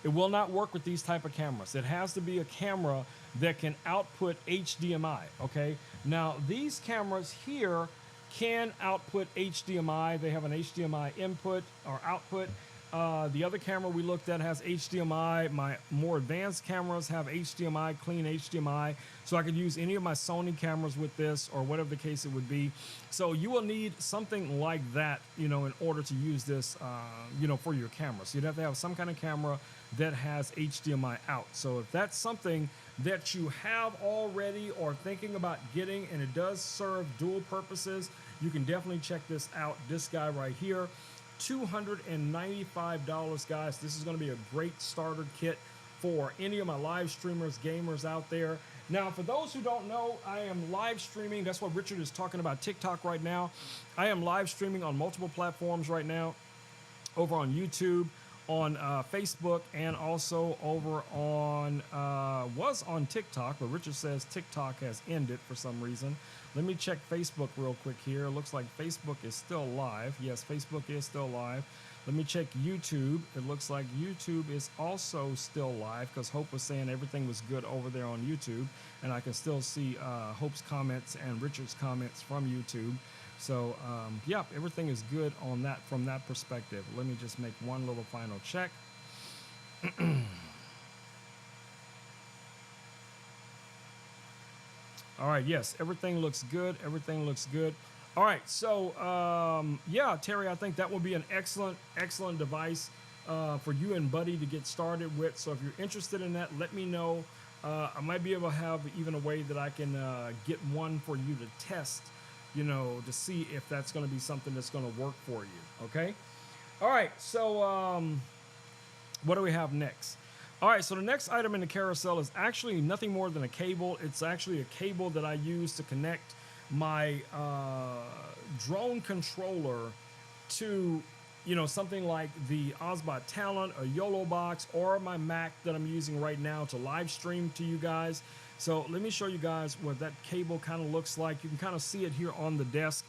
It will not work with these type of cameras. It has to be a camera that can output HDMI, okay? Now, these cameras here can output HDMI. They have an HDMI input or output. The other camera we looked at has HDMI. My more advanced cameras have HDMI, clean HDMI. So I could use any of my Sony cameras with this or whatever the case it would be. So you will need something like that, you know, in order to use this, you know, for your camera. So you'd have to have some kind of camera that has HDMI out. So if that's something that you have already or thinking about getting and it does serve dual purposes, you can definitely check this out. This guy right here, $295, guys. This is going to be a great starter kit for any of my live streamers, gamers out there. Now, for those who don't know, I am live streaming. That's what Richard is talking about, TikTok right now. I am live streaming on multiple platforms right now, over on YouTube, on Facebook, and also over on, was on TikTok, but Richard says TikTok has ended for some reason. Let me check Facebook real quick here. It looks like Facebook is still live. Yes, Facebook is still live. Let me check YouTube. It looks like YouTube is also still live because Hope was saying everything was good over there on YouTube, and I can still see Hope's comments and Richard's comments from YouTube. So, yeah, everything is good on that from that perspective. Let me just make one little final check. All right, yes, everything looks good. Everything looks good. All right, so, yeah, Terry, I think that will be an excellent, excellent device for you and Buddy to get started with. So if you're interested in that, let me know. I might be able to have even a way that I can get one for you to test, you know, to see if that's going to be something that's going to work for you, okay? All right, so what do we have next? All right, so the next item in the carousel is actually nothing more than a cable. It's actually a cable that I use to connect my drone controller to, you know, something like the Osbot Talent, a YOLO box, or my Mac that I'm using right now to live stream to you guys. So let me show you guys what that cable kind of looks like. You can kind of see it here on the desk.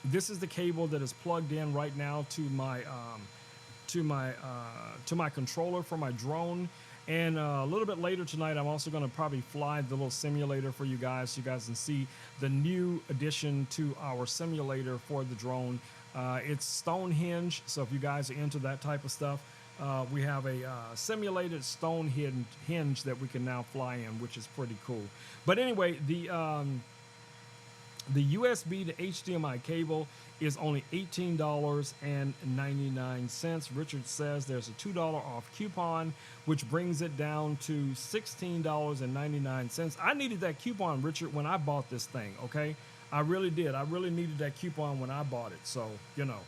This is the cable that is plugged in right now to my controller for my drone. And a little bit later tonight, I'm also going to probably fly the little simulator for you guys so you guys can see the new addition to our simulator for the drone. It's Stonehenge, so if you guys are into that type of stuff, we have a simulated Stonehenge that we can now fly in, which is pretty cool. But anyway, the USB to HDMI cable is only $18.99. Richard says there's a $2 off coupon, which brings it down to $16.99. I needed that coupon, Richard, when I bought this thing, okay? I really did. I really needed that coupon when I bought it. So, you know,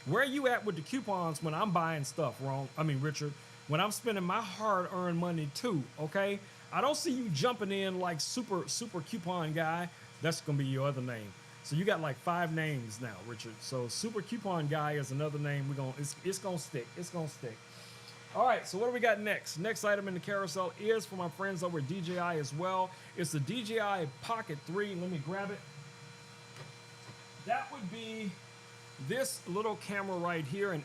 where are you at with the coupons when I'm buying stuff, Richard, when I'm spending my hard-earned money too, okay? I don't see you jumping in like super coupon guy. That's going to be your other name. So you got like 5 names now, Richard. So Super Coupon Guy is another name. It's going to stick. It's going to stick. All right, so what do we got next? Next item in the carousel is for my friends over at DJI as well. It's the DJI Pocket 3. Let me grab it. that would be this little camera right here. And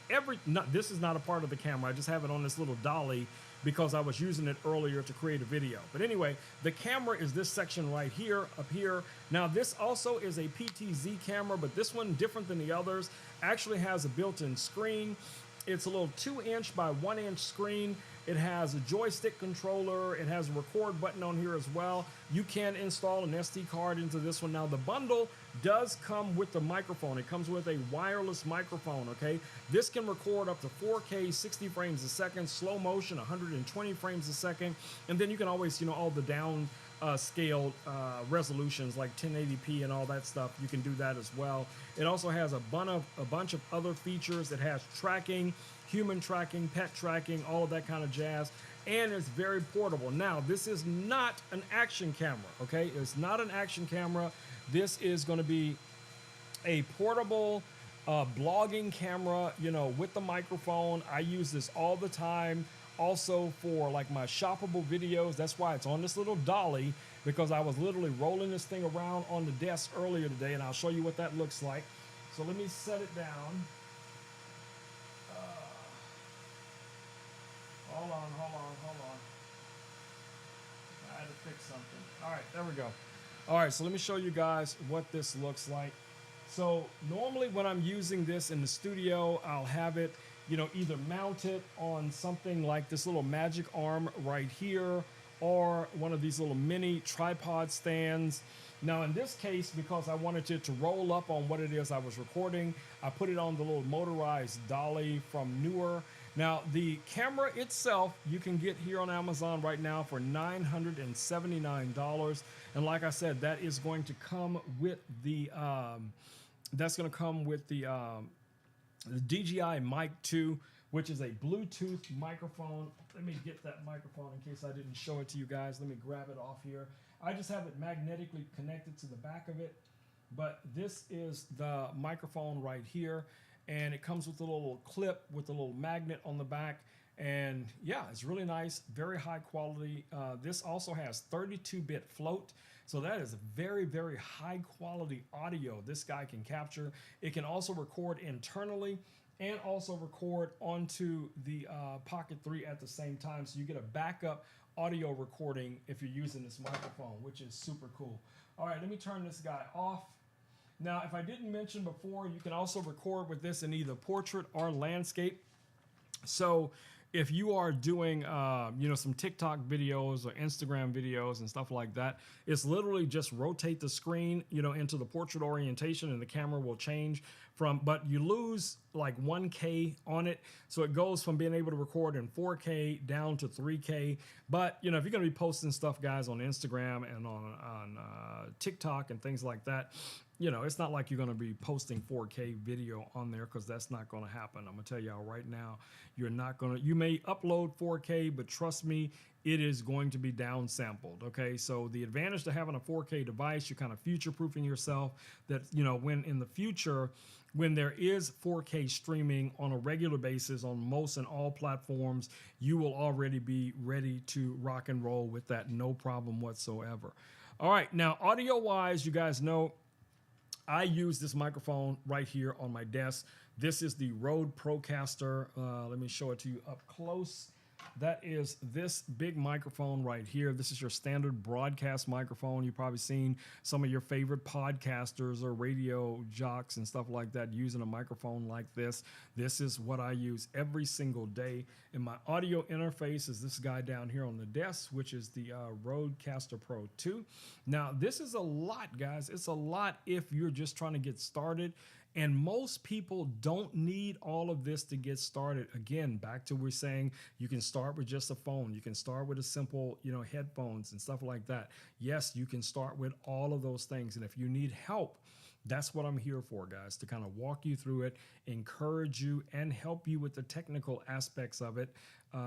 this is not a part of the camera. I just have it on this little dolly because I was using it earlier to create a video. But anyway, the camera is this section right here, up here. Now this also is a PTZ camera, but this one, different than the others, actually has a built-in screen. It's a little 2-inch by 1-inch screen. It has a joystick controller. It has a record button on here as well. You can install an SD card into this one. Now the bundle does come with the microphone. It comes with a wireless microphone, okay? This can record up to 4K, 60 frames a second, slow motion, 120 frames a second. And then you can always, all the down scaled resolutions like 1080p and all that stuff. You can do that as well. It also has a bunch of other features. It has tracking, human tracking, pet tracking, all of that kind of jazz. And it's very portable. Now, this is not an action camera, okay? It's not an action camera. This is going to be a portable blogging camera, with the microphone. I use this all the time. Also for like my shoppable videos. That's why it's on this little dolly, because I was literally rolling this thing around on the desk earlier today, and I'll show you what that looks like. So let me set it down. Hold on. I had to fix something. All right, there we go. All right, so let me show you guys what this looks like. So normally when I'm using this in the studio, I'll have it either mount it on something like this little magic arm right here, or one of these little mini tripod stands. Now in this case, because I wanted it to roll up on what it is I was recording, I put it on the little motorized dolly from Newer. Now the camera itself, you can get here on Amazon right now for $979. And like I said, that is going to come with the, the DJI Mic 2, which is a Bluetooth microphone. Let me get that microphone in case I didn't show it to you guys. Let me grab it off here. I just have it magnetically connected to the back of it. But this is the microphone right here. And it comes with a little clip with a little magnet on the back. And yeah, it's really nice, very high quality. This also has 32-bit float. So that is a very, very high quality audio this guy can capture. It can also record internally and also record onto the Pocket 3 at the same time. So you get a backup audio recording if you're using this microphone, which is super cool. All right, let me turn this guy off. Now, if I didn't mention before, you can also record with this in either portrait or landscape. So if you are doing, some TikTok videos or Instagram videos and stuff like that, it's literally just rotate the screen, into the portrait orientation, and the camera will change but you lose like 1K on it. So it goes from being able to record in 4K down to 3K. But, if you're going to be posting stuff, guys, on Instagram and on TikTok and things like that, it's not like you're going to be posting 4K video on there, because that's not going to happen. I'm going to tell y'all right now, you may upload 4K, but trust me, it is going to be downsampled. Okay, so the advantage to having a 4K device, you're kind of future-proofing yourself that, when in the future, when there is 4K streaming on a regular basis on most and all platforms, you will already be ready to rock and roll with that, no problem whatsoever. All right, now audio-wise, you guys know, I use this microphone right here on my desk. This is the Rode Procaster. Let me show it to you up close. That is this big microphone right here. This is your standard broadcast microphone. You've probably seen some of your favorite podcasters or radio jocks and stuff like that using a microphone like this. This is what I use every single day. And my audio interface is this guy down here on the desk, which is the Rodecaster Pro 2. Now, this is a lot, guys. It's a lot if you're just trying to get started. And most people don't need all of this to get started. Again, back to we're saying you can start with just a phone. You can start with a simple, headphones and stuff like that. Yes, you can start with all of those things. And if you need help, that's what I'm here for, guys, to kind of walk you through it, encourage you, and help you with the technical aspects of it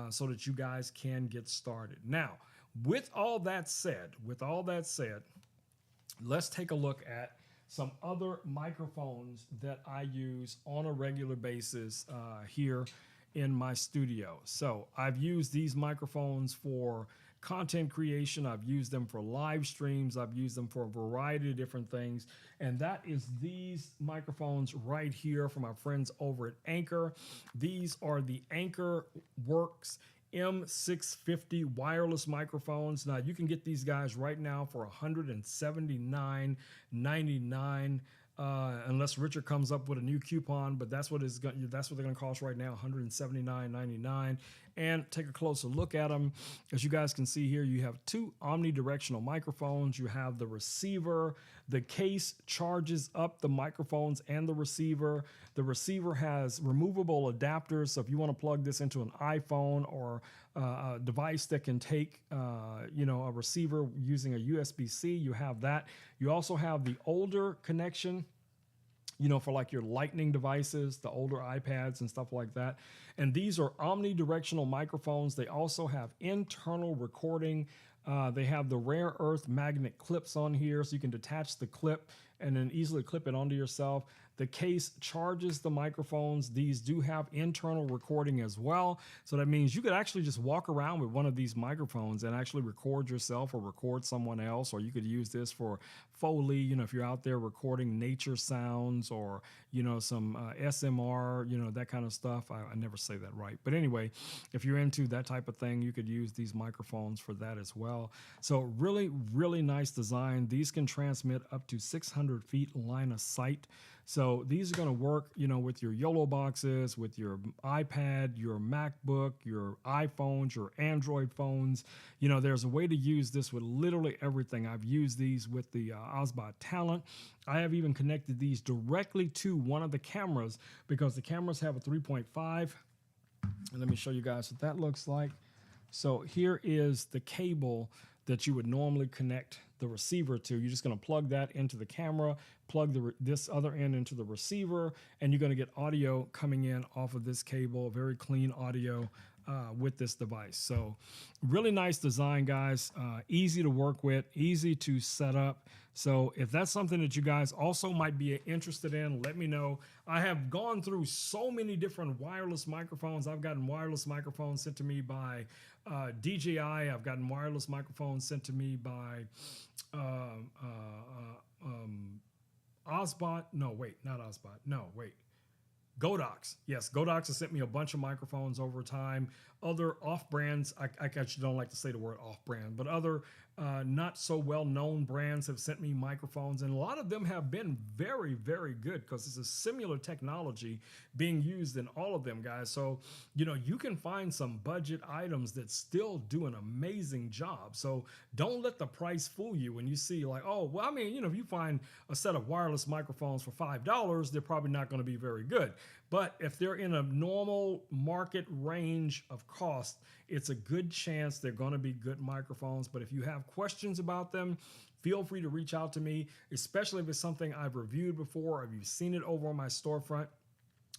so that you guys can get started. Now, with all that said, let's take a look at some other microphones that I use on a regular basis here in my studio. So I've used these microphones for content creation. I've used them for live streams. I've used them for a variety of different things. And that is these microphones right here from our friends over at Anchor. These are the Anchor Works M650 wireless microphones. Now you can get these guys right now for $179.99. Unless Richard comes up with a new coupon, but that's what they're going to cost right now, $179.99. And take a closer look at them. As you guys can see here, you have two omnidirectional microphones. You have the receiver. The case charges up the microphones and the receiver. The receiver has removable adapters, so if you want to plug this into an iPhone or a device that can take, a receiver using a USB-C, you have that. You also have the older connection, for like your lightning devices, the older iPads and stuff like that. And these are omnidirectional microphones. They also have internal recording. They have the rare earth magnet clips on here, so you can detach the clip and then easily clip it onto yourself. The case charges the microphones. These do have internal recording as well. So that means you could actually just walk around with one of these microphones and actually record yourself or record someone else, or you could use this for Foley, if you're out there recording nature sounds or, some SMR, that kind of stuff. I never say that right. But anyway, if you're into that type of thing, you could use these microphones for that as well. So really, really nice design. These can transmit up to 600 feet line of sight. So these are going to work, with your YOLO boxes, with your iPad, your MacBook, your iPhones, your Android phones. There's a way to use this with literally everything. I've used these with the Osbot Talent. I have even connected these directly to one of the cameras because the cameras have a 3.5. And let me show you guys what that looks like. So here is the cable that you would normally connect the receiver to. You're just going to plug that into the camera, plug this other end into the receiver, and you're going to get audio coming in off of this cable, very clean audio with this device. So really nice design, guys. Easy to work with, easy to set up. So if that's something that you guys also might be interested in, let me know. I have gone through so many different wireless microphones. I've gotten wireless microphones sent to me by DJI. I've gotten wireless microphones sent to me by Osbot. No, wait, not Osbot. No, wait. Godox. Yes, Godox has sent me a bunch of microphones over time. Other off-brands, I actually don't like to say the word off-brand, but other not so well-known brands have sent me microphones, and a lot of them have been very, very good because it's a similar technology being used in all of them, guys. So, you can find some budget items that still do an amazing job. So don't let the price fool you when you see like, oh, well, if you find a set of wireless microphones for $5, they're probably not going to be very good. But if they're in a normal market range of cost, it's a good chance they're going to be good microphones. But if you have questions about them, feel free to reach out to me, especially if it's something I've reviewed before or if you've seen it over on my storefront.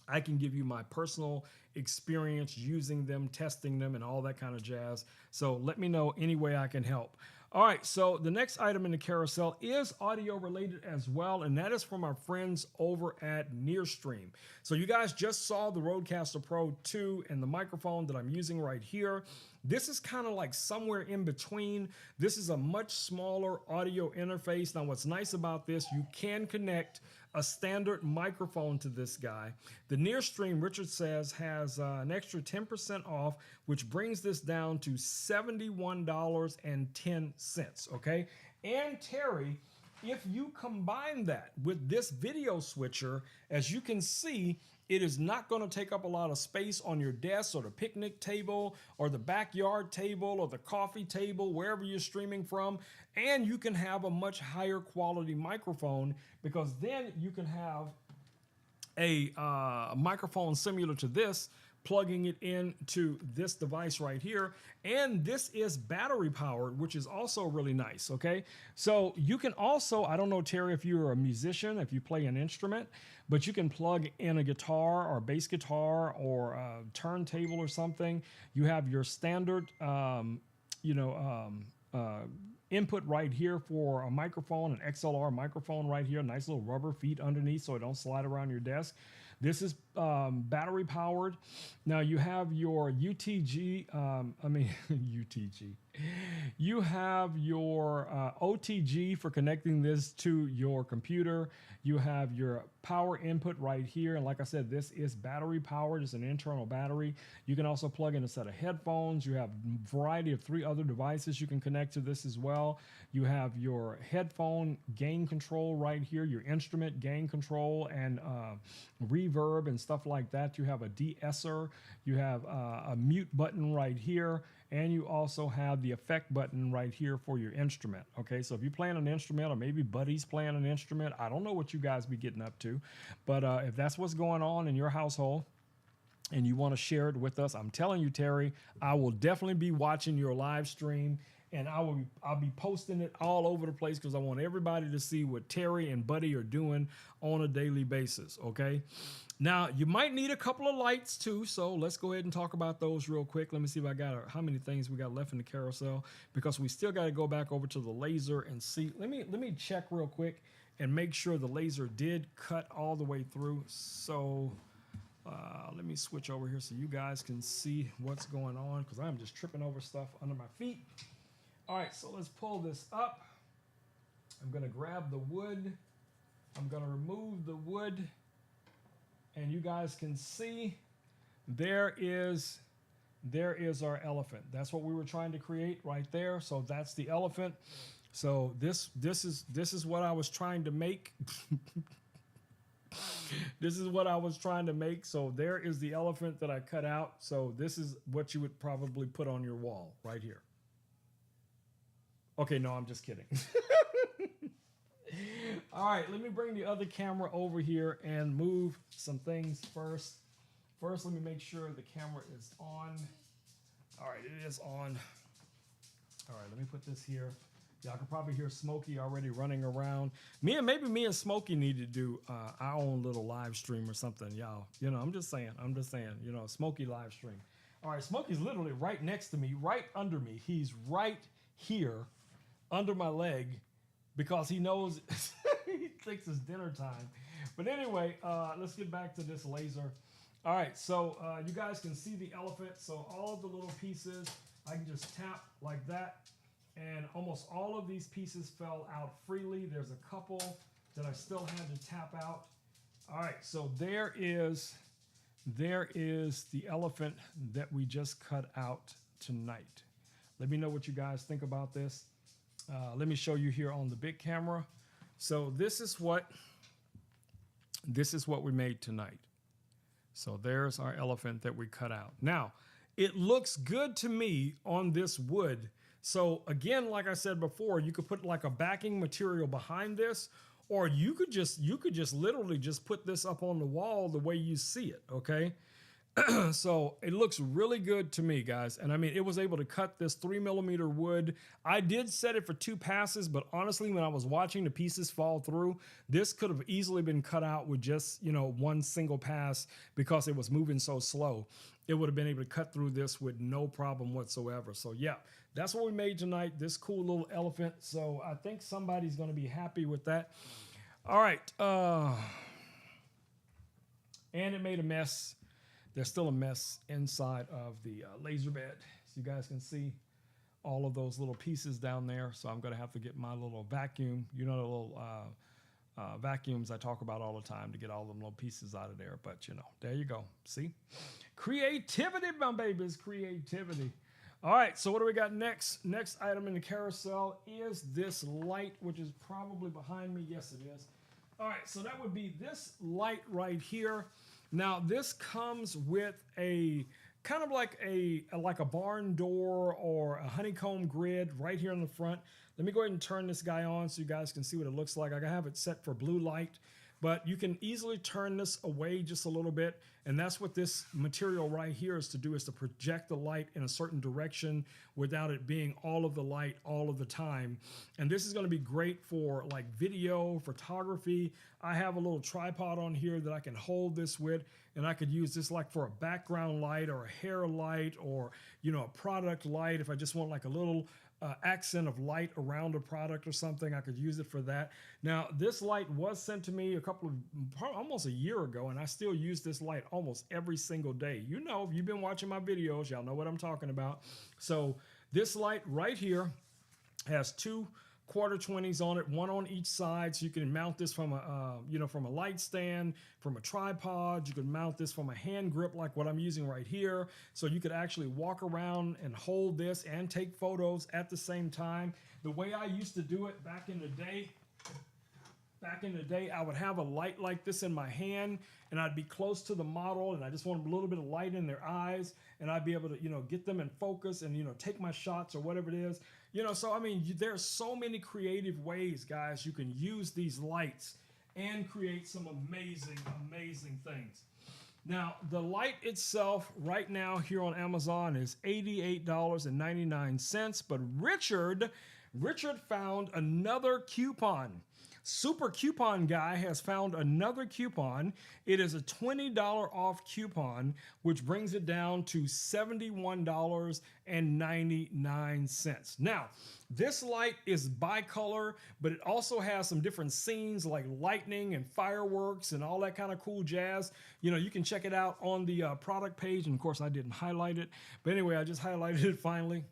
I can give you my personal experience using them, testing them, and all that kind of jazz. So let me know any way I can help. All right, so the next item in the carousel is audio related as well, and that is from our friends over at Nearstream. So you guys just saw the Rodecaster Pro 2 and the microphone that I'm using right here. This is kind of like somewhere in between. This is a much smaller audio interface. Now, what's nice about this, you can connect a standard microphone to this guy. The Nearstream, Richard says, has an extra 10% off, which brings this down to $71.10, okay? And Terry, if you combine that with this video switcher, as you can see, it is not going to take up a lot of space on your desk or the picnic table or the backyard table or the coffee table, wherever you're streaming from. And you can have a much higher quality microphone because then you can have a microphone similar to this, plugging it into this device right here. And this is battery powered, which is also really nice, okay? So you can also, I don't know, Terry, if you're a musician, if you play an instrument, but you can plug in a guitar or bass guitar or a turntable or something. You have your standard, input right here for a microphone, an XLR microphone right here, nice little rubber feet underneath so it don't slide around your desk. This is battery powered. Now you have your UTG, UTG. You have your OTG for connecting this to your computer. You have your power input right here. And like I said, this is battery powered. It's an internal battery. You can also plug in a set of headphones. You have a variety of 3 other devices you can connect to this as well. You have your headphone gain control right here, your instrument gain control and reverb and stuff like that. You have a de-esser. You have a mute button right here. And you also have the effect button right here for your instrument. Okay, so if you're playing an instrument, or maybe Buddy's playing an instrument, I don't know what you guys be getting up to, but if that's what's going on in your household and you want to share it with us, I'm telling you, Terry, I will definitely be watching your live stream, and I'll be posting it all over the place because I want everybody to see what Terry and Buddy are doing on a daily basis. Okay. Now, you might need a couple of lights too, so let's go ahead and talk about those real quick. Let me see if I got how many things we got left in the carousel, because we still got to go back over to the laser and see. Let me check real quick and make sure the laser did cut all the way through. So let me switch over here so you guys can see what's going on, because I'm just tripping over stuff under my feet. All right, so let's pull this up. I'm going to grab the wood. I'm going to remove the wood. And you guys can see there is our elephant. That's what we were trying to create right there. So that's the elephant. So this is what I was trying to make. This is what I was trying to make. So there is the elephant that I cut out. So this is what you would probably put on your wall right here. Okay, no, I'm just kidding. All right, let me bring the other camera over here and move some things first. First, let me make sure the camera is on. All right, it is on. All right, let me put this here. Y'all can probably hear Smokey already running around. Maybe me and Smokey need to do our own little live stream or something, y'all. You know, I'm just saying, you know, Smokey live stream. All right, Smokey's literally right next to me, right under me. He's right here under my leg because he knows he thinks it's dinner time. But anyway, let's get back to this laser. All right, so you guys can see the elephant. So all of the little pieces, I can just tap like that. And almost all of these pieces fell out freely. There's a couple that I still had to tap out. All right, so there is the elephant that we just cut out tonight. Let me know what you guys think about this. Let me show you here on the big camera. So this is what we made tonight. So there's our elephant that we cut out. Now, it looks good to me on this wood. So again, like I said before, you could put like a backing material behind this, or you could just literally just put this up on the wall the way you see it, okay? So it looks really good to me, guys. And I mean, it was able to cut this 3mm wood. I did set it for 2 passes, but honestly, when I was watching the pieces fall through, this could have easily been cut out with just, you know, 1 single pass because it was moving so slow. It would have been able to cut through this with no problem whatsoever. So yeah, that's what we made tonight, this cool little elephant. So I think somebody's going to be happy with that. All right. And it made a mess. There's still a mess inside of the laser bed. So you guys can see all of those little pieces down there. So I'm going to have to get my little vacuum, you know, the little vacuums I talk about all the time to get all them little pieces out of there. But, you know, there you go. See? Creativity, my babies, creativity. All right, so what do we got next? Next item in the carousel is this light, which is probably behind me. Yes, it is. All right, so that would be this light right here. Now, this comes with a kind of like a barn door or a honeycomb grid right here in the front. Let me go ahead and turn this guy on so you guys can see what it looks like. I have it set for blue light, but you can easily turn this away just a little bit. And that's what this material right here is to do, is to project the light in a certain direction without it being all of the light all of the time. And this is going to be great for like video, photography. I have a little tripod on here that I can hold this with, and I could use this like for a background light or a hair light or, you know, a product light. If I just want like a little accent of light around a product or something, I could use it for that. Now, this light was sent to me almost a year ago, and I still use this light almost every single day. You know, if you've been watching my videos, y'all know what I'm talking about. So this light right here has 2 quarter-20s on it, one on each side, so you can mount this from a from a light stand, from a tripod. You can mount this from a hand grip like what I'm using right here, so you could actually walk around and hold this and take photos at the same time. The way I used to do it back in the day, I would have a light like this in my hand, and I'd be close to the model, and I just want a little bit of light in their eyes, and I'd be able to, you know, get them in focus and, you know, take my shots or whatever it is. You know, so I mean, there's so many creative ways, guys, you can use these lights and create some amazing, amazing things. Now, the light itself right now here on Amazon is $88.99, but Richard found another coupon. Super Coupon Guy has found another coupon. It is a $20 off coupon, which brings it down to $71.99. Now, this light is bicolor, but it also has some different scenes like lightning and fireworks and all that kind of cool jazz. You know, you can check it out on the product page. And of course, I didn't highlight it. But anyway, I just highlighted it finally.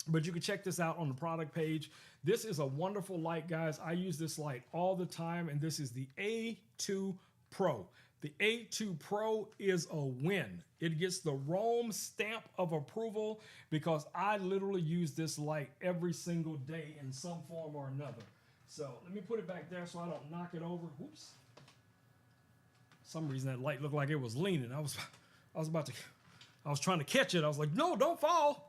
But you can check this out on the product page. This is a wonderful light, guys. I use this light all the time, and this is the A2 Pro. The A2 Pro is a win. It gets the Rome stamp of approval because I literally use this light every single day in some form or another. So let me put it back there so I don't knock it over. Whoops. For some reason that light looked like it was leaning. I was trying to catch it. I was like, no, don't fall.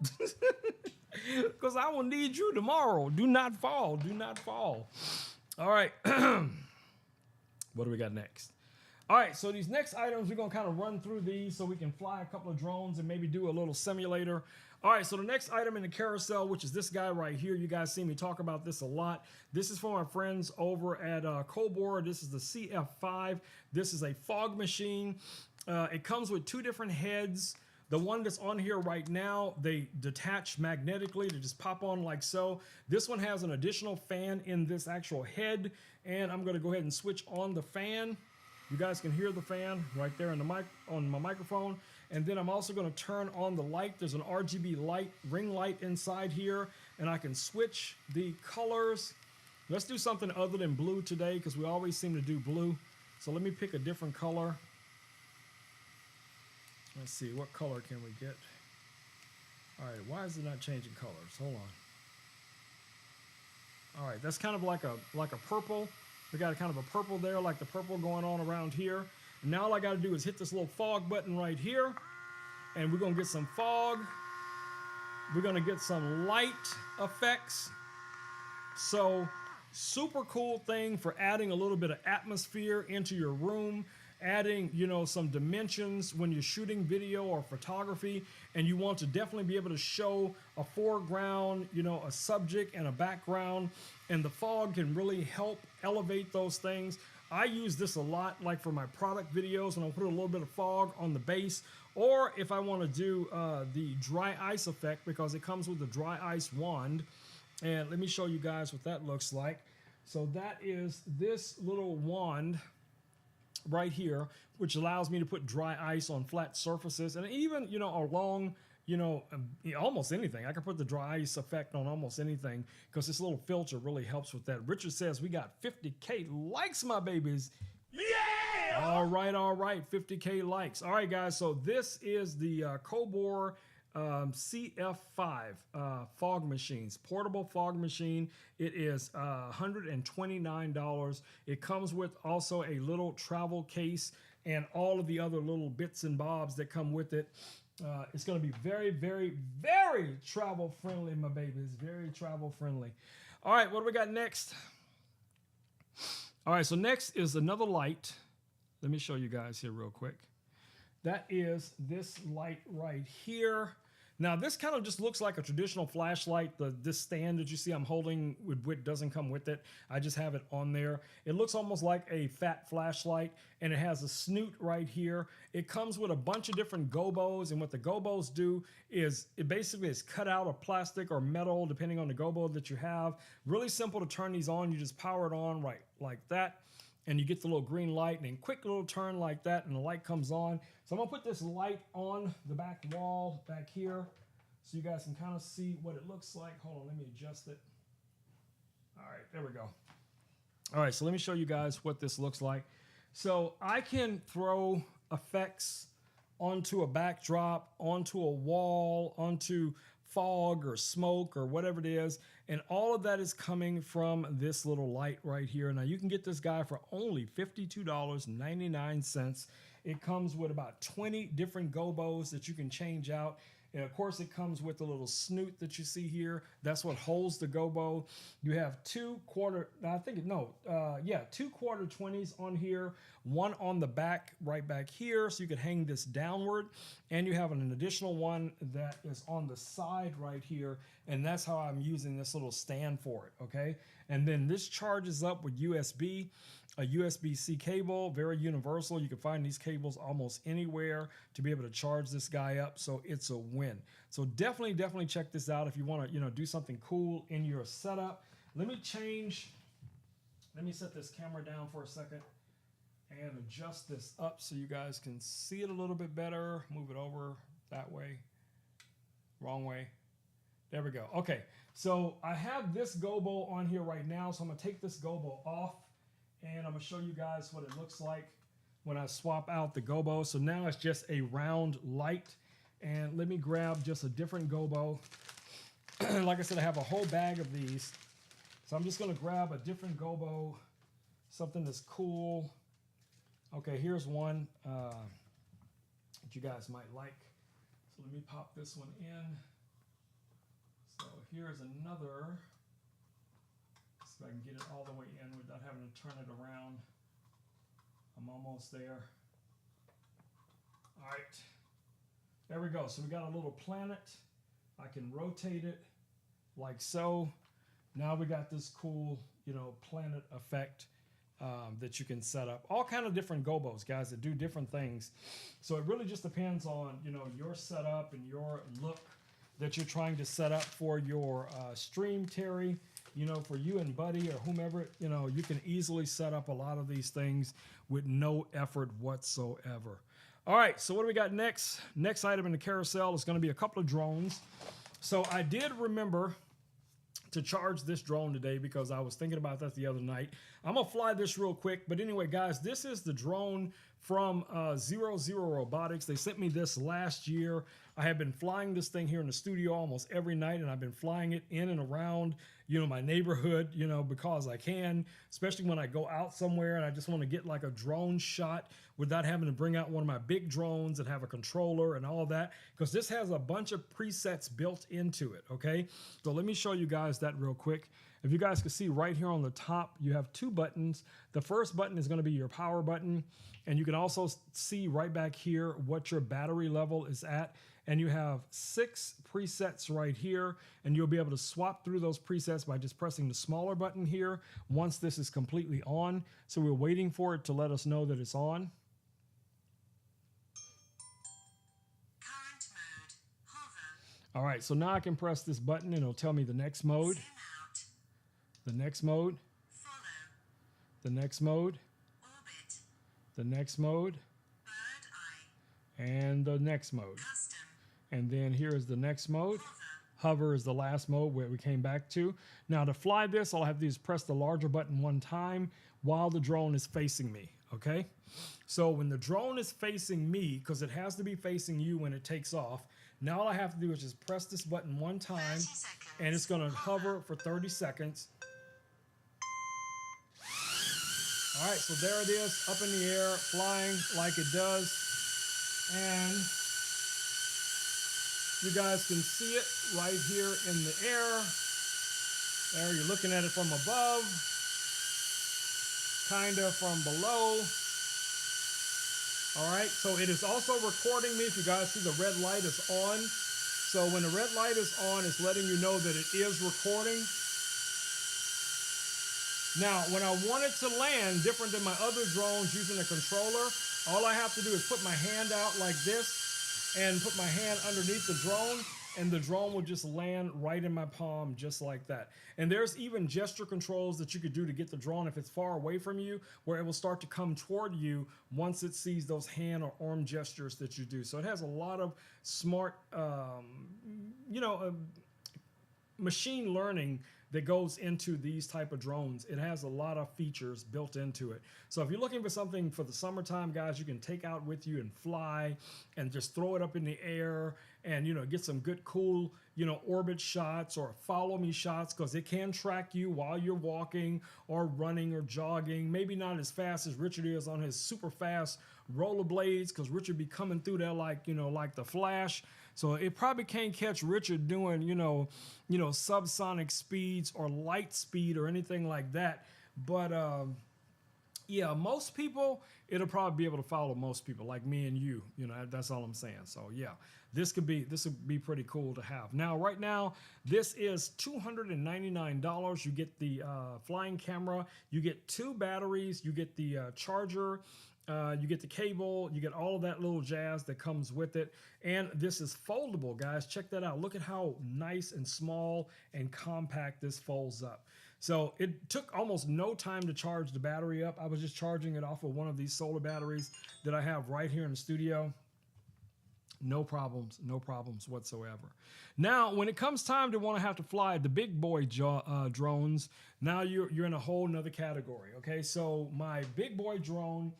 Because I will need you tomorrow. Do not fall. Do not fall. All right. What do we got next? All right. So these next items, we're going to kind of run through these so we can fly a couple of drones and maybe do a little simulator. All right. So the next item in the carousel, which is this guy right here. You guys see me talk about this a lot. This is from our friends over at Cobor. This is the CF5. This is a fog machine. It comes with 2 different heads. The one that's on here right now, they detach magnetically to just pop on like so. This one has an additional fan in this actual head, and I'm going to go ahead and switch on the fan. You guys can hear the fan right there in the mic on my microphone. And then I'm also going to turn on the light. There's an RGB light, ring light inside here, and I can switch the colors. Let's do something other than blue today because we always seem to do blue. So let me pick a different color. Let's see, what color can we get? All right, why is it not changing colors? Hold on. All right, that's kind of like a purple. We got kind of a purple there, like the purple going on around here. And now all I got to do is hit this little fog button right here, and we're going to get some fog. We're going to get some light effects. So, super cool thing for adding a little bit of atmosphere into your room. Adding, you know, some dimensions when you're shooting video or photography, and you want to definitely be able to show a foreground, you know, a subject and a background, and the fog can really help elevate those things. I use this a lot, like for my product videos, and I'll put a little bit of fog on the base, or if I want to do the dry ice effect, because it comes with the dry ice wand. And let me show you guys what that looks like. So that is this little wand right here, which allows me to put dry ice on flat surfaces, and even, you know, along, you know, almost anything. I can put the dry ice effect on almost anything because this little filter really helps with that. Richard says we got 50K likes, my babies. Yeah! All right, 50K likes. All right, guys, so this is the Cobor CF5 fog machines, portable fog machine. It is $129. It comes with also a little travel case and all of the other little bits and bobs that come with it. It's going to be very, very, very travel friendly, my babies. Very travel friendly. All right, what do we got next? All right, so next is another light. Let me show you guys here real quick. That is this light right here. Now this kind of just looks like a traditional flashlight. This stand that you see I'm holding with doesn't come with it. I just have it on there. It looks almost like a fat flashlight, and it has a snoot right here. It comes with a bunch of different gobos, and what the gobos do is it basically is cut out of plastic or metal depending on the gobo that you have. Really simple to turn these on. You just power it on right like that, and you get the little green light, and then quick little turn like that, and the light comes on. So I'm gonna put this light on the back wall back here so you guys can kind of see what it looks like. Hold on, let me adjust it. All right, there we go. All right, so let me show you guys what this looks like. So I can throw effects onto a backdrop, onto a wall, onto fog or smoke or whatever it is, and all of that is coming from this little light right here. Now you can get this guy for only $52.99. It comes with about 20 different gobos that you can change out. And of course it comes with a little snoot that you see here. That's what holds the gobo. You have two quarter 20s on here, one on the back right back here, so you could hang this downward, and you have an additional one that is on the side right here, and that's how I'm using this little stand for it, okay? And then this charges up with USB, a USB-C cable, very universal. You can find these cables almost anywhere to be able to charge this guy up, so it's a win. So definitely check this out if you want to, do something cool in your setup. Let me set this camera down for a second and adjust this up so you guys can see it a little bit better. Move it over that way, wrong way. There we go. Okay, so I have this gobo on here right now, so I'm gonna take this gobo off, and I'm gonna show you guys what it looks like when I swap out the gobo. So now it's just a round light, and let me grab just a different gobo. Like I said, I have a whole bag of these, so I'm just gonna grab a different gobo, something that's cool. Okay, here's one that you guys might like. So let me pop this one in. So here's another. So I can get it all the way in without having to turn it around. I'm almost there. All right, there we go. So we got a little planet. I can rotate it like so. Now we got this cool, planet effect that you can set up. All kind of different gobos, guys, that do different things. So it really just depends on, your setup and your look that you're trying to set up for your stream, Terry. For you and Buddy or whomever, you can easily set up a lot of these things with no effort whatsoever. All right, so what do we got next? Next item in the carousel is going to be a couple of drones. So I did remember to charge this drone today because I was thinking about that the other night. I'm gonna fly this real quick, but anyway, guys, this is the drone from 00 Robotics. They sent me this last year. I have been flying this thing here in the studio almost every night, and I've been flying it in and around, my neighborhood, because I can, especially when I go out somewhere and I just want to get like a drone shot without having to bring out one of my big drones and have a controller and all that, because this has a bunch of presets built into it, okay? So let me show you guys that real quick. If you guys can see right here on the top, you have two buttons. The first button is going to be your power button, and you can also see right back here what your battery level is at. And you have 6 presets right here, and you'll be able to swap through those presets by just pressing the smaller button here once this is completely on. So we're waiting for it to let us know that it's on. Current mode, hover. All right, so now I can press this button and it'll tell me the next mode, Zoom out. the next mode, Follow. the next mode, Orbit. the next mode, Bird eye. and the next mode. Custom. And then here is the next mode. Hover. Hover is the last mode where we came back to. Now to fly this, all I have to do is press the larger button one time while the drone is facing me, okay? So when the drone is facing me, because it has to be facing you when it takes off, now all I have to do is just press this button one time, 30 seconds. and it's gonna hover for 30 seconds. All right, so there it is, up in the air, flying like it does. And you guys can see it right here in the air. There, you're looking at it from above, kind of from below. All right, so it is also recording me. If you guys see, the red light is on. So when the red light is on, it's letting you know that it is recording. Now, when I want it to land, different than my other drones using a controller, all I have to do is put my hand out like this and put my hand underneath the drone, and the drone will just land right in my palm just like that. And there's even gesture controls that you could do to get the drone if it's far away from you, where it will start to come toward you once it sees those hand or arm gestures that you do. So it has a lot of smart, machine learning that goes into these type of drones. It has a lot of features built into it. So if you're looking for something for the summertime, guys, you can take out with you and fly and just throw it up in the air and, get some good, cool, orbit shots or follow me shots, because it can track you while you're walking or running or jogging. Maybe not as fast as Richard is on his super fast rollerblades, because Richard be coming through there like the Flash. So it probably can't catch Richard doing, subsonic speeds or light speed or anything like that. But yeah, most people, it'll probably be able to follow most people like me and you. That's all I'm saying. So yeah, this would be pretty cool to have. Now, right now, this is $299. You get the flying camera, you get 2 batteries, you get the charger. You get the cable, you get all of that little jazz that comes with it. And this is foldable, guys. Check that out. Look at how nice and small and compact this folds up. So it took almost no time to charge the battery up. I was just charging it off of one of these solar batteries that I have right here in the studio. No problems whatsoever. Now, when it comes time to want to have to fly the big boy drones, now you're in a whole nother category. Okay, so my big boy drone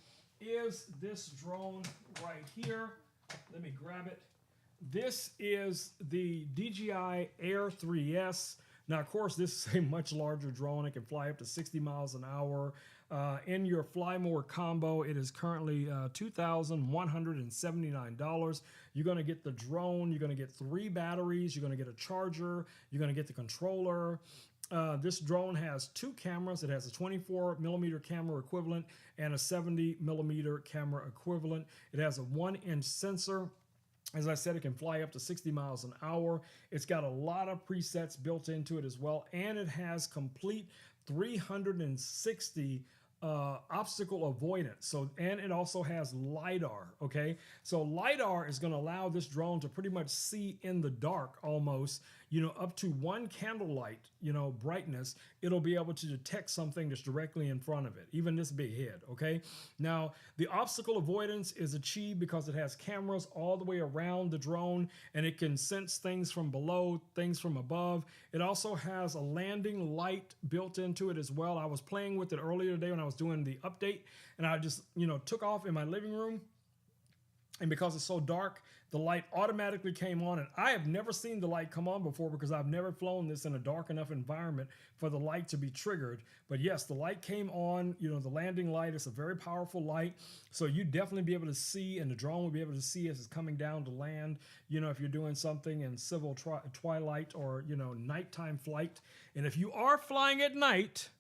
is this drone right here. Let me grab it. This is the DJI Air 3S. Now, of course, this is a much larger drone. It can fly up to 60 miles an hour. In your Fly More combo, it is currently $2,179. You're going to get the drone. You're going to get 3 batteries. You're going to get a charger. You're going to get the controller. This drone has 2 cameras. It has a 24 millimeter camera equivalent and a 70 millimeter camera equivalent. It has a 1-inch sensor. As I said, it can fly up to 60 miles an hour. It's got a lot of presets built into it as well. And it has complete 360 obstacle avoidance. And it also has LiDAR, okay? So LiDAR is gonna allow this drone to pretty much see in the dark almost, up to 1 candlelight, brightness. It'll be able to detect something that's directly in front of it, even this big head, okay? Now, the obstacle avoidance is achieved because it has cameras all the way around the drone, and it can sense things from below, things from above. It also has a landing light built into it as well. I was playing with it earlier today when I was doing the update, and I just, took off in my living room. And because it's so dark, the light automatically came on. And I have never seen the light come on before because I've never flown this in a dark enough environment for the light to be triggered. But yes, the light came on, the landing light. It's a very powerful light. So you definitely be able to see, and the drone will be able to see as it's coming down to land, if you're doing something in civil twilight or, nighttime flight. And if you are flying at night,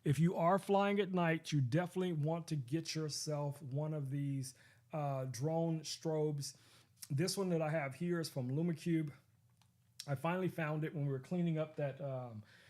you definitely want to get yourself one of these drone strobes. This one that I have here is from LumaCube. I finally found it when we were cleaning up that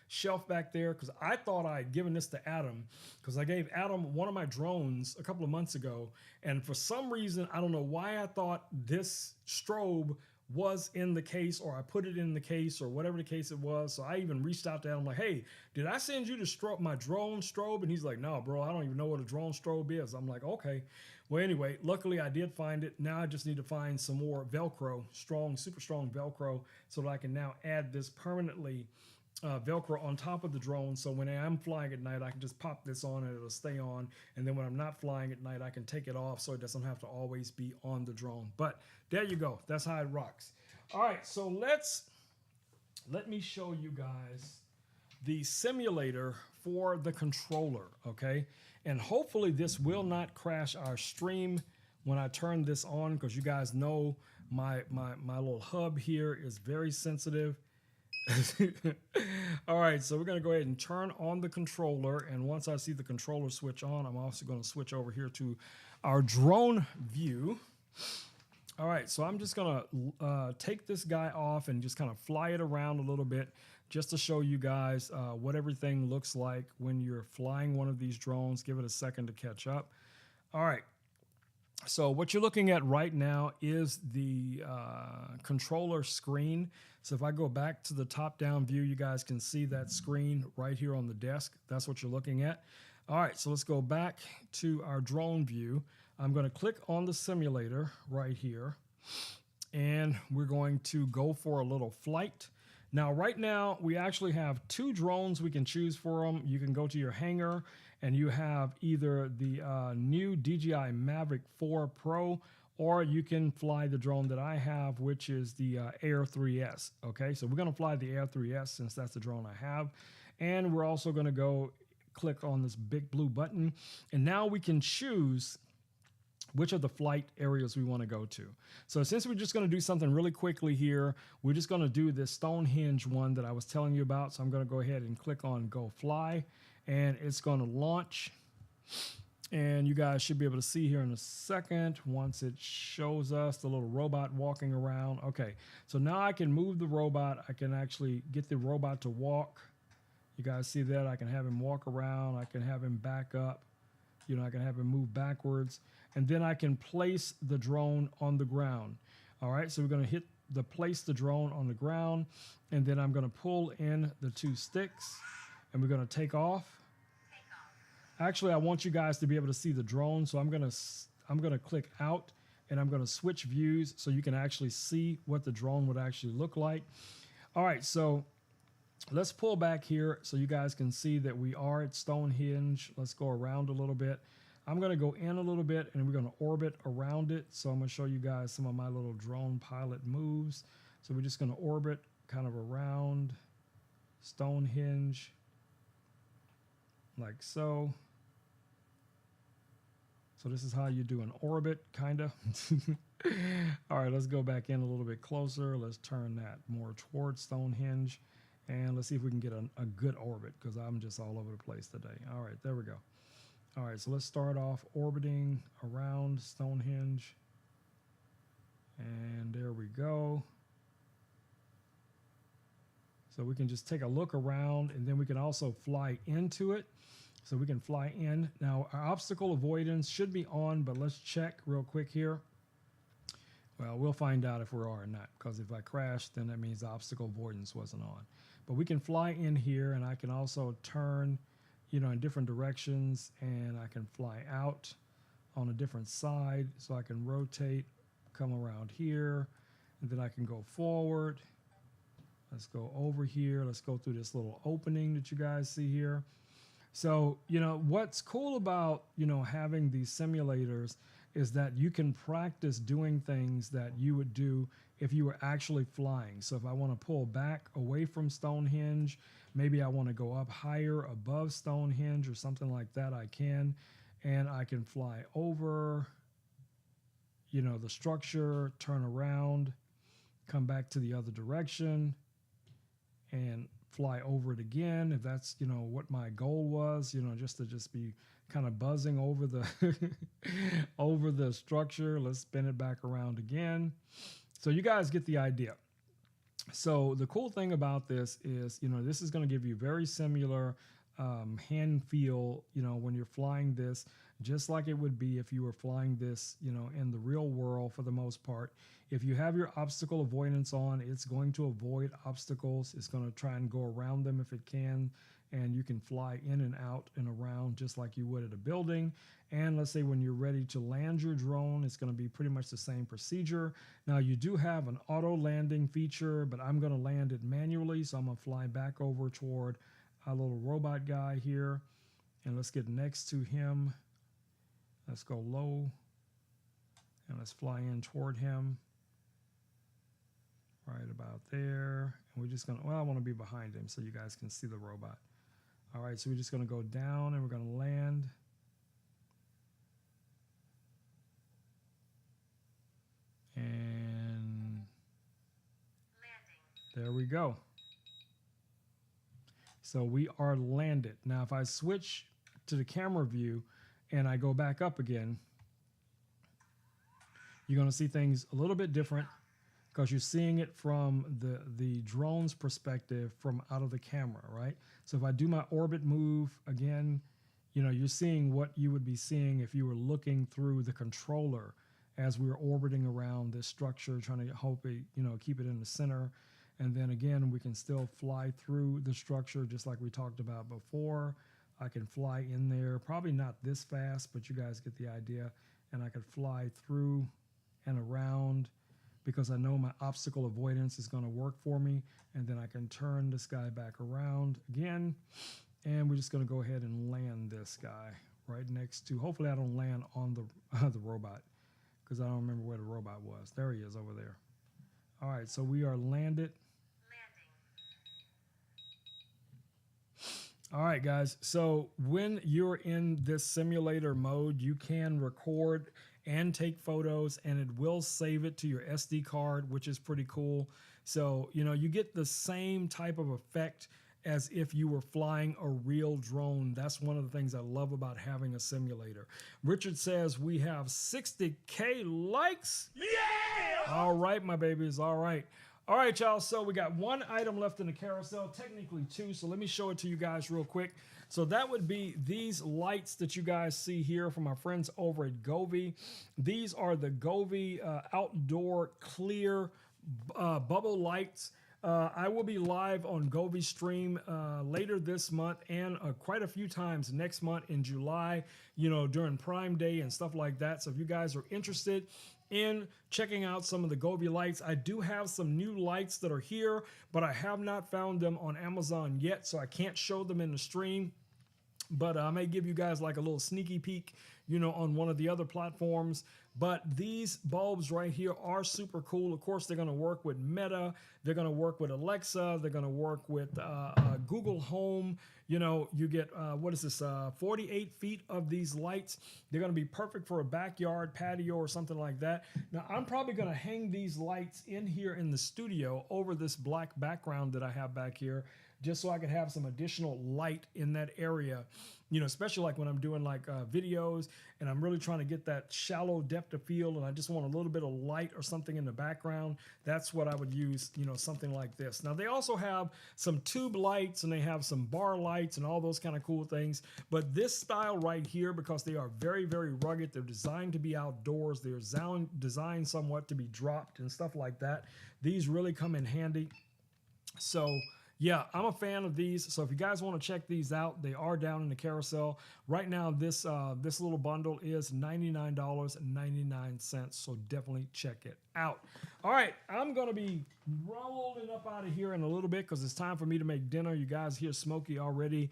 shelf back there, because I thought I had given this to Adam, because I gave Adam one of my drones a couple of months ago, and for some reason, I don't know why I thought this strobe was in the case, or I put it in the case, or whatever the case it was. So I even reached out to him like, hey, did I send you my drone strobe? And he's like, no, bro, I don't even know what a drone strobe is. I'm like, okay. Well, anyway, luckily I did find it. Now I just need to find some more Velcro, super strong Velcro, so that I can now add this permanently Velcro on top of the drone. So when I'm flying at night, I can just pop this on and it'll stay on. And then when I'm not flying at night, I can take it off so it doesn't have to always be on the drone. But there you go. That's how it rocks. All right, so let me show you guys the simulator for the controller, okay? And hopefully this will not crash our stream when I turn this on, because you guys know my little hub here is very sensitive. All right, so we're going to go ahead and turn on the controller, and once I see the controller switch on, I'm also going to switch over here to our drone view. All right, so I'm just gonna take this guy off and just kind of fly it around a little bit just to show you guys what everything looks like when you're flying one of these drones. Give it a second to catch up. All right, so what you're looking at right now is the controller screen. So if I go back to the top-down view, you guys can see that screen right here on the desk. That's what you're looking at. All right, so let's go back to our drone view. I'm going to click on the simulator right here, and we're going to go for a little flight. Now, right now, we actually have 2 drones we can choose for them. You can go to your hangar, and you have either the new DJI Mavic 4 Pro, or you can fly the drone that I have, which is the Air 3S. Okay, so we're going to fly the Air 3S since that's the drone I have. And we're also going to go click on this big blue button, and now we can choose which of the flight areas we want to go to. So since we're just going to do something really quickly here, we're just going to do this Stonehenge one that I was telling you about. So I'm going to go ahead and click on Go Fly, and it's going to launch. And you guys should be able to see here in a second once it shows us the little robot walking around. Okay, so now I can move the robot. I can actually get the robot to walk. You guys see that? I can have him walk around. I can have him back up. You know, I can have him move backwards. And then I can place the drone on the ground. All right, so we're going to hit the place the drone on the ground. And then I'm going to pull in the 2 sticks. And we're going to take off. Actually, I want you guys to be able to see the drone. So I'm going to click out. And I'm going to switch views so you can actually see what the drone would actually look like. All right, so let's pull back here so you guys can see that we are at Stonehenge. Let's go around a little bit. I'm going to go in a little bit, and we're going to orbit around it. So I'm going to show you guys some of my little drone pilot moves. So we're just going to orbit kind of around Stonehenge like so. So this is how you do an orbit, kind of. All right, let's go back in a little bit closer. Let's turn that more towards Stonehenge. And let's see if we can get a good orbit, because I'm just all over the place today. All right, there we go. All right, so let's start off orbiting around Stonehenge. And there we go. So we can just take a look around, and then we can also fly into it. So we can fly in. Now, our obstacle avoidance should be on, but let's check real quick here. Well, we'll find out if we are or not, because if I crash, then that means the obstacle avoidance wasn't on. But we can fly in here, and I can also turn, you know, in different directions, and I can fly out on a different side. So I can rotate, come around here, and then I can go forward. Let's go over here. Let's go through this little opening that you guys see here. So, you know, what's cool about, you know, having these simulators is that you can practice doing things that you would do if you were actually flying. So if I want to pull back away from Stonehenge, maybe I want to go up higher above Stonehenge or something like that, I can. And I can fly over, you know, the structure, turn around, come back to the other direction, and fly over it again, if that's, you know, what my goal was, you know, just to be kind of buzzing over the over the structure. Let's spin it back around again. So you guys get the idea. So the cool thing about this is, you know, this is going to give you very similar hand feel, you know, when you're flying this, just like it would be if you were flying this, you know, in the real world for the most part. If you have your obstacle avoidance on, it's going to avoid obstacles. It's going to try and go around them if it can. And you can fly in and out and around just like you would at a building. And let's say when you're ready to land your drone, it's going to be pretty much the same procedure. Now you do have an auto landing feature, but I'm going to land it manually. So I'm going to fly back over toward our little robot guy here. And let's get next to him. Let's go low. And let's fly in toward him. Right about there. And we're just going to, well, I want to be behind him so you guys can see the robot. All right, so we're just going to go down and we're going to land. And landing. There we go. So we are landed. Now, if I switch to the camera view and I go back up again, you're going to see things a little bit different because you're seeing it from the drone's perspective from out of the camera, right? So if I do my orbit move again, you know, you're seeing what you would be seeing if you were looking through the controller as we were orbiting around this structure, trying to hope it, you know, keep it in the center. And then again, we can still fly through the structure just like we talked about before. I can fly in there, probably not this fast, but you guys get the idea. And I could fly through and around because I know my obstacle avoidance is going to work for me. And then I can turn this guy back around again. And we're just going to go ahead and land this guy right next to, hopefully I don't land on the robot because I don't remember where the robot was. There he is over there. All right, so we are landed. All right, guys. So when you're in this simulator mode, you can record and take photos, and it will save it to your SD card, which is pretty cool. So, you know, you get the same type of effect as if you were flying a real drone. That's one of the things I love about having a simulator. Richard says we have 60K likes. Yeah! All right, my babies. All right. All right, y'all. So we got one item left in the carousel, technically two. So let me show it to you guys real quick. So that would be these lights that you guys see here from our friends over at Govee. These are the Govee outdoor clear bubble lights. I will be live on Govee Stream later this month and quite a few times next month in July, you know, during Prime Day and stuff like that. So if you guys are interested in checking out some of the Govee lights, I do have some new lights that are here, but I have not found them on Amazon yet, so I can't show them in the stream. But I may give you guys like a little sneaky peek, you know, on one of the other platforms. But these bulbs right here are super cool. Of course, they're going to work with Meta. They're going to work with Alexa. They're going to work with Google Home. You know, you get, 48 feet of these lights. They're going to be perfect for a backyard patio or something like that. Now, I'm probably going to hang these lights in here in the studio over this black background that I have back here, just so I can have some additional light in that area, you know, especially like when I'm doing like videos and I'm really trying to get that shallow depth of field and I just want a little bit of light or something in the background. That's what I would use, you know, something like this. Now they also have some tube lights and they have some bar lights and all those kind of cool things. But this style right here, because they are very, very rugged, they're designed to be outdoors. They're designed somewhat to be dropped and stuff like that. These really come in handy. So yeah, I'm a fan of these. So if you guys want to check these out, they are down in the carousel. Right now, this little bundle is $99.99. So definitely check it out. All right, I'm going to be rolling up out of here in a little bit because it's time for me to make dinner. You guys hear Smokey already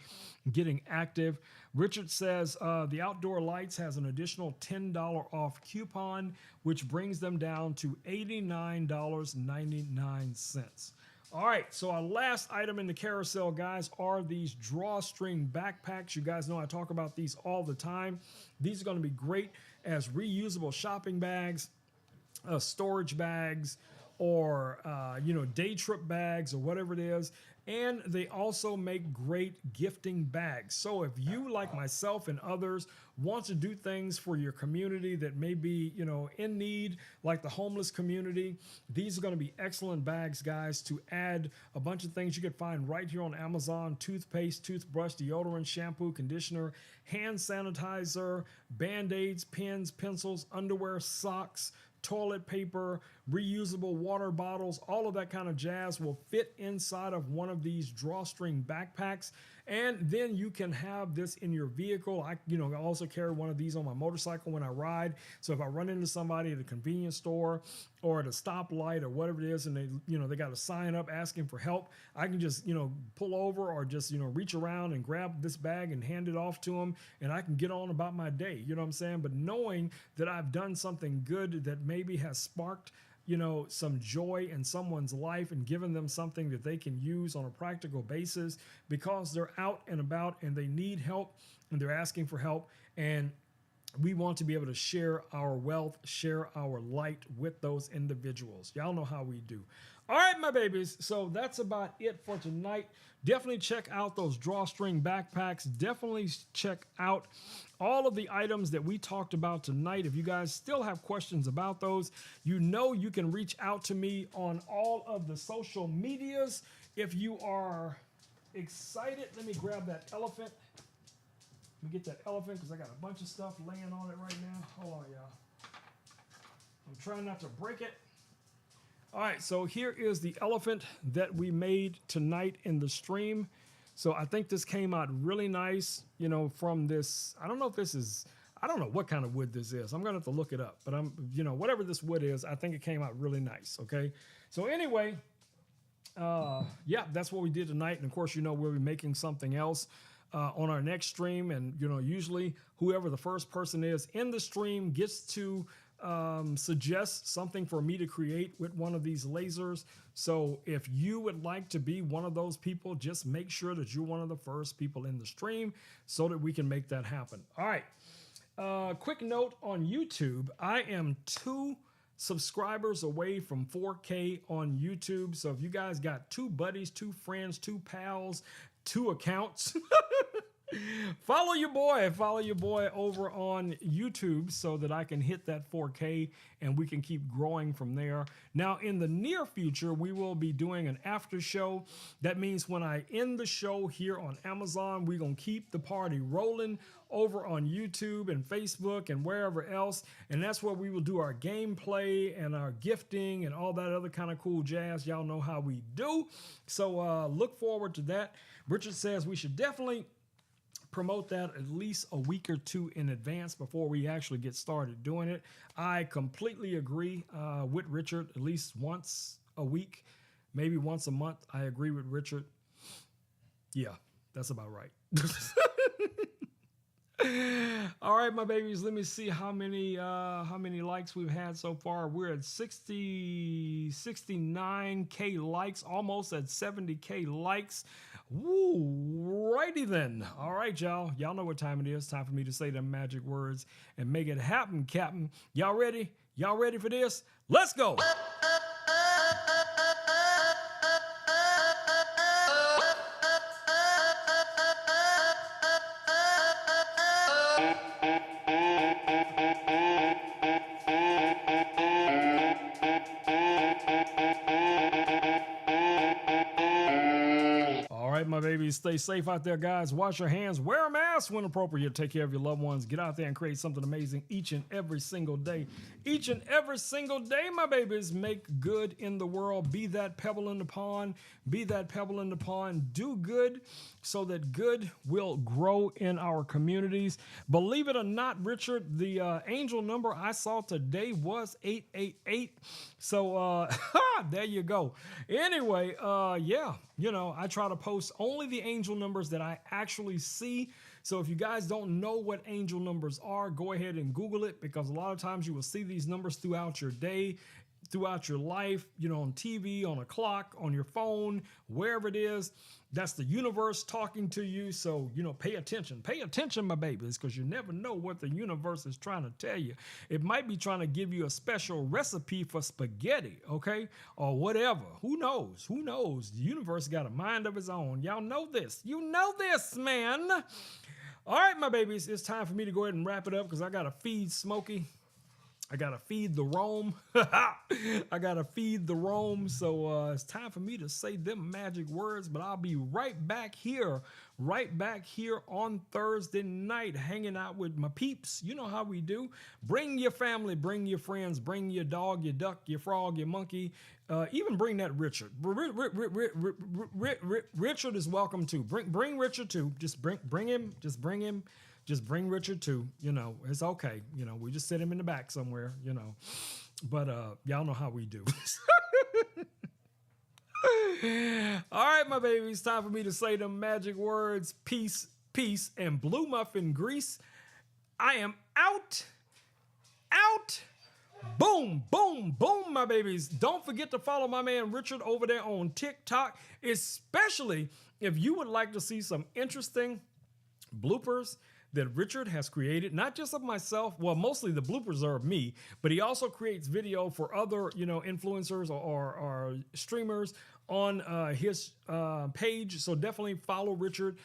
getting active. Richard says the outdoor lights has an additional $10 off coupon, which brings them down to $89.99. All right, so our last item in the carousel, guys, are these drawstring backpacks. You guys know I talk about these all the time. These are going to be great as reusable shopping bags, storage bags, or day trip bags or whatever it is. And they also make great gifting bags. So if you, like myself and others, want to do things for your community that may be, you know, in need, like the homeless community, these are going to be excellent bags, guys, to add a bunch of things you can find right here on Amazon: toothpaste, toothbrush, deodorant, shampoo, conditioner, hand sanitizer, Band-Aids, pens, pencils, underwear, socks, toilet paper, reusable water bottles, all of that kind of jazz will fit inside of one of these drawstring backpacks. And then you can have this in your vehicle. I also carry one of these on my motorcycle when I ride. So if I run into somebody at a convenience store or at a stoplight or whatever it is, and they got a sign up asking for help, I can just, pull over or just, reach around and grab this bag and hand it off to them, and I can get on about my day. You know what I'm saying? But knowing that I've done something good that maybe has sparked some joy in someone's life and given them something that they can use on a practical basis because they're out and about and they need help and they're asking for help. And we want to be able to share our wealth, share our light with those individuals. Y'all know how we do. All right, my babies. So that's about it for tonight. Definitely check out those drawstring backpacks. Definitely check out all of the items that we talked about tonight. If you guys still have questions about those, you know you can reach out to me on all of the social medias. If you are excited, let me grab that elephant. Let me get that elephant because I got a bunch of stuff laying on it right now. Hold on, y'all. I'm trying not to break it. All right, so here is the elephant that we made tonight in the stream. So I think this came out really nice, you know, from this. I don't know if this is, I don't know what kind of wood this is. I'm gonna have to look it up, but you know, whatever this wood is, I think it came out really nice, okay? So anyway, yeah, that's what we did tonight. And of course, you know, we'll be making something else on our next stream. And, you know, usually whoever the first person is in the stream gets to suggest something for me to create with one of these lasers. So if you would like to be one of those people, just make sure that you're one of the first people in the stream so that we can make that happen. All right. Quick note on YouTube. I am 2 subscribers away from 4K on YouTube. So if you guys got 2 buddies, 2 friends, 2 pals, 2 accounts, follow your boy over on YouTube so that I can hit that 4K and we can keep growing from there. Now, in the near future, we will be doing an after show. That means when I end the show here on Amazon, we're going to keep the party rolling over on YouTube and Facebook and wherever else. And that's where we will do our gameplay and our gifting and all that other kind of cool jazz. Y'all know how we do. So look forward to that. Richard says we should definitely promote that at least a week or 2 in advance before we actually get started doing it. I completely agree with Richard. At least once a week, maybe once a month. I agree with Richard. Yeah, that's about right. All right, my babies, let me see how many likes we've had so far. We're at 69K likes, almost at 70K likes. Woo, righty then. All right, y'all. Y'all know what time it is. Time for me to say them magic words and make it happen, Captain. Y'all ready? Y'all ready for this? Let's go. My babies, stay safe out there, guys. Wash your hands, wear a mask when appropriate, take care of your loved ones, get out there and create something amazing each and every single day. Each and every single day, my babies, make good in the world. Be that pebble in the pond. Be that pebble in the pond. Do good so that good will grow in our communities. Believe it or not, Richard, the angel number I saw today was 888. So there you go. Anyway, yeah, you know, I try to post only the angel numbers that I actually see. So if you guys don't know what angel numbers are, go ahead and Google it, because a lot of times you will see these numbers throughout your day, throughout your life, you know, on TV, on a clock, on your phone, wherever it is. That's the universe talking to you. So, you know, pay attention. Pay attention, my babies, because you never know what the universe is trying to tell you. It might be trying to give you a special recipe for spaghetti, okay? Or whatever. Who knows? Who knows? The universe got a mind of its own. Y'all know this. You know this, man. All right, my babies, it's time for me to go ahead and wrap it up because I got to feed Smokey. I got to feed the Rome. I got to feed the Rome. So it's time for me to say them magic words, but I'll be right back here on Thursday night, hanging out with my peeps. You know how we do. Bring your family, bring your friends, bring your dog, your duck, your frog, your monkey. Even bring that Richard. Richard is welcome too. Bring Richard too. Just bring him. Just bring him. Just bring Richard too. You know, it's okay. You know, we just sit him in the back somewhere, you know. But y'all know how we do. All right, my babies, time for me to say the magic words. Peace, peace, and blue muffin grease. I am out. Boom, boom, boom, my babies. Don't forget to follow my man Richard over there on TikTok, especially if you would like to see some interesting bloopers that Richard has created, not just of myself, well, mostly the bloopers are of me, but he also creates video for other, influencers or streamers on his page. So definitely follow Richard,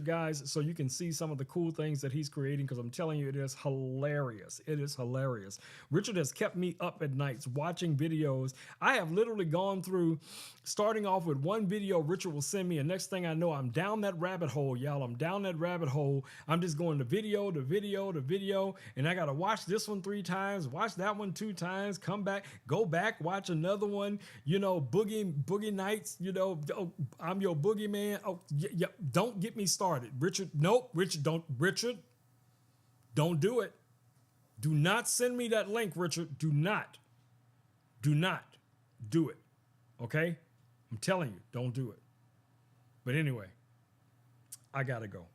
guys, so you can see some of the cool things that he's creating, because I'm telling you, it is hilarious. It is hilarious. Richard has kept me up at nights watching videos. I have literally gone through, starting off with one video Richard will send me, and next thing I know, I'm down that rabbit hole, y'all. I'm down that rabbit hole. I'm just going to video, and I got to watch this one 3 times, watch that one 2 times, come back, go back, watch another one, Boogie Nights, oh, I'm your boogeyman. Oh, yeah, don't get me started. Richard, nope, Richard, don't do it. Do not send me that link, Richard. Do not do it. Okay? I'm telling you, don't do it. But anyway, I gotta go.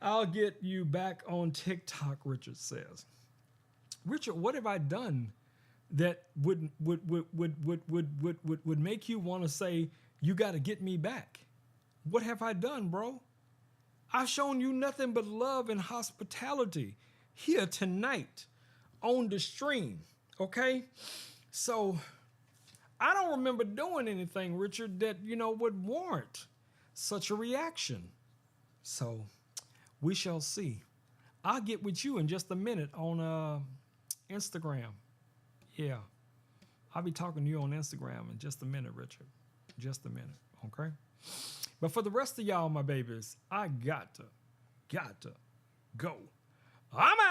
I'll get you back on TikTok, Richard says. Richard, what have I done that would make you want to say you got to get me back? What have I done, bro? I've shown you nothing but love and hospitality here tonight on the stream, okay? So I don't remember doing anything, Richard, that, would warrant such a reaction. So we shall see. I'll get with you in just a minute on Instagram. Yeah, I'll be talking to you on Instagram in just a minute, Richard. Just a minute, okay? But for the rest of y'all, my babies, I got to go. I'm out.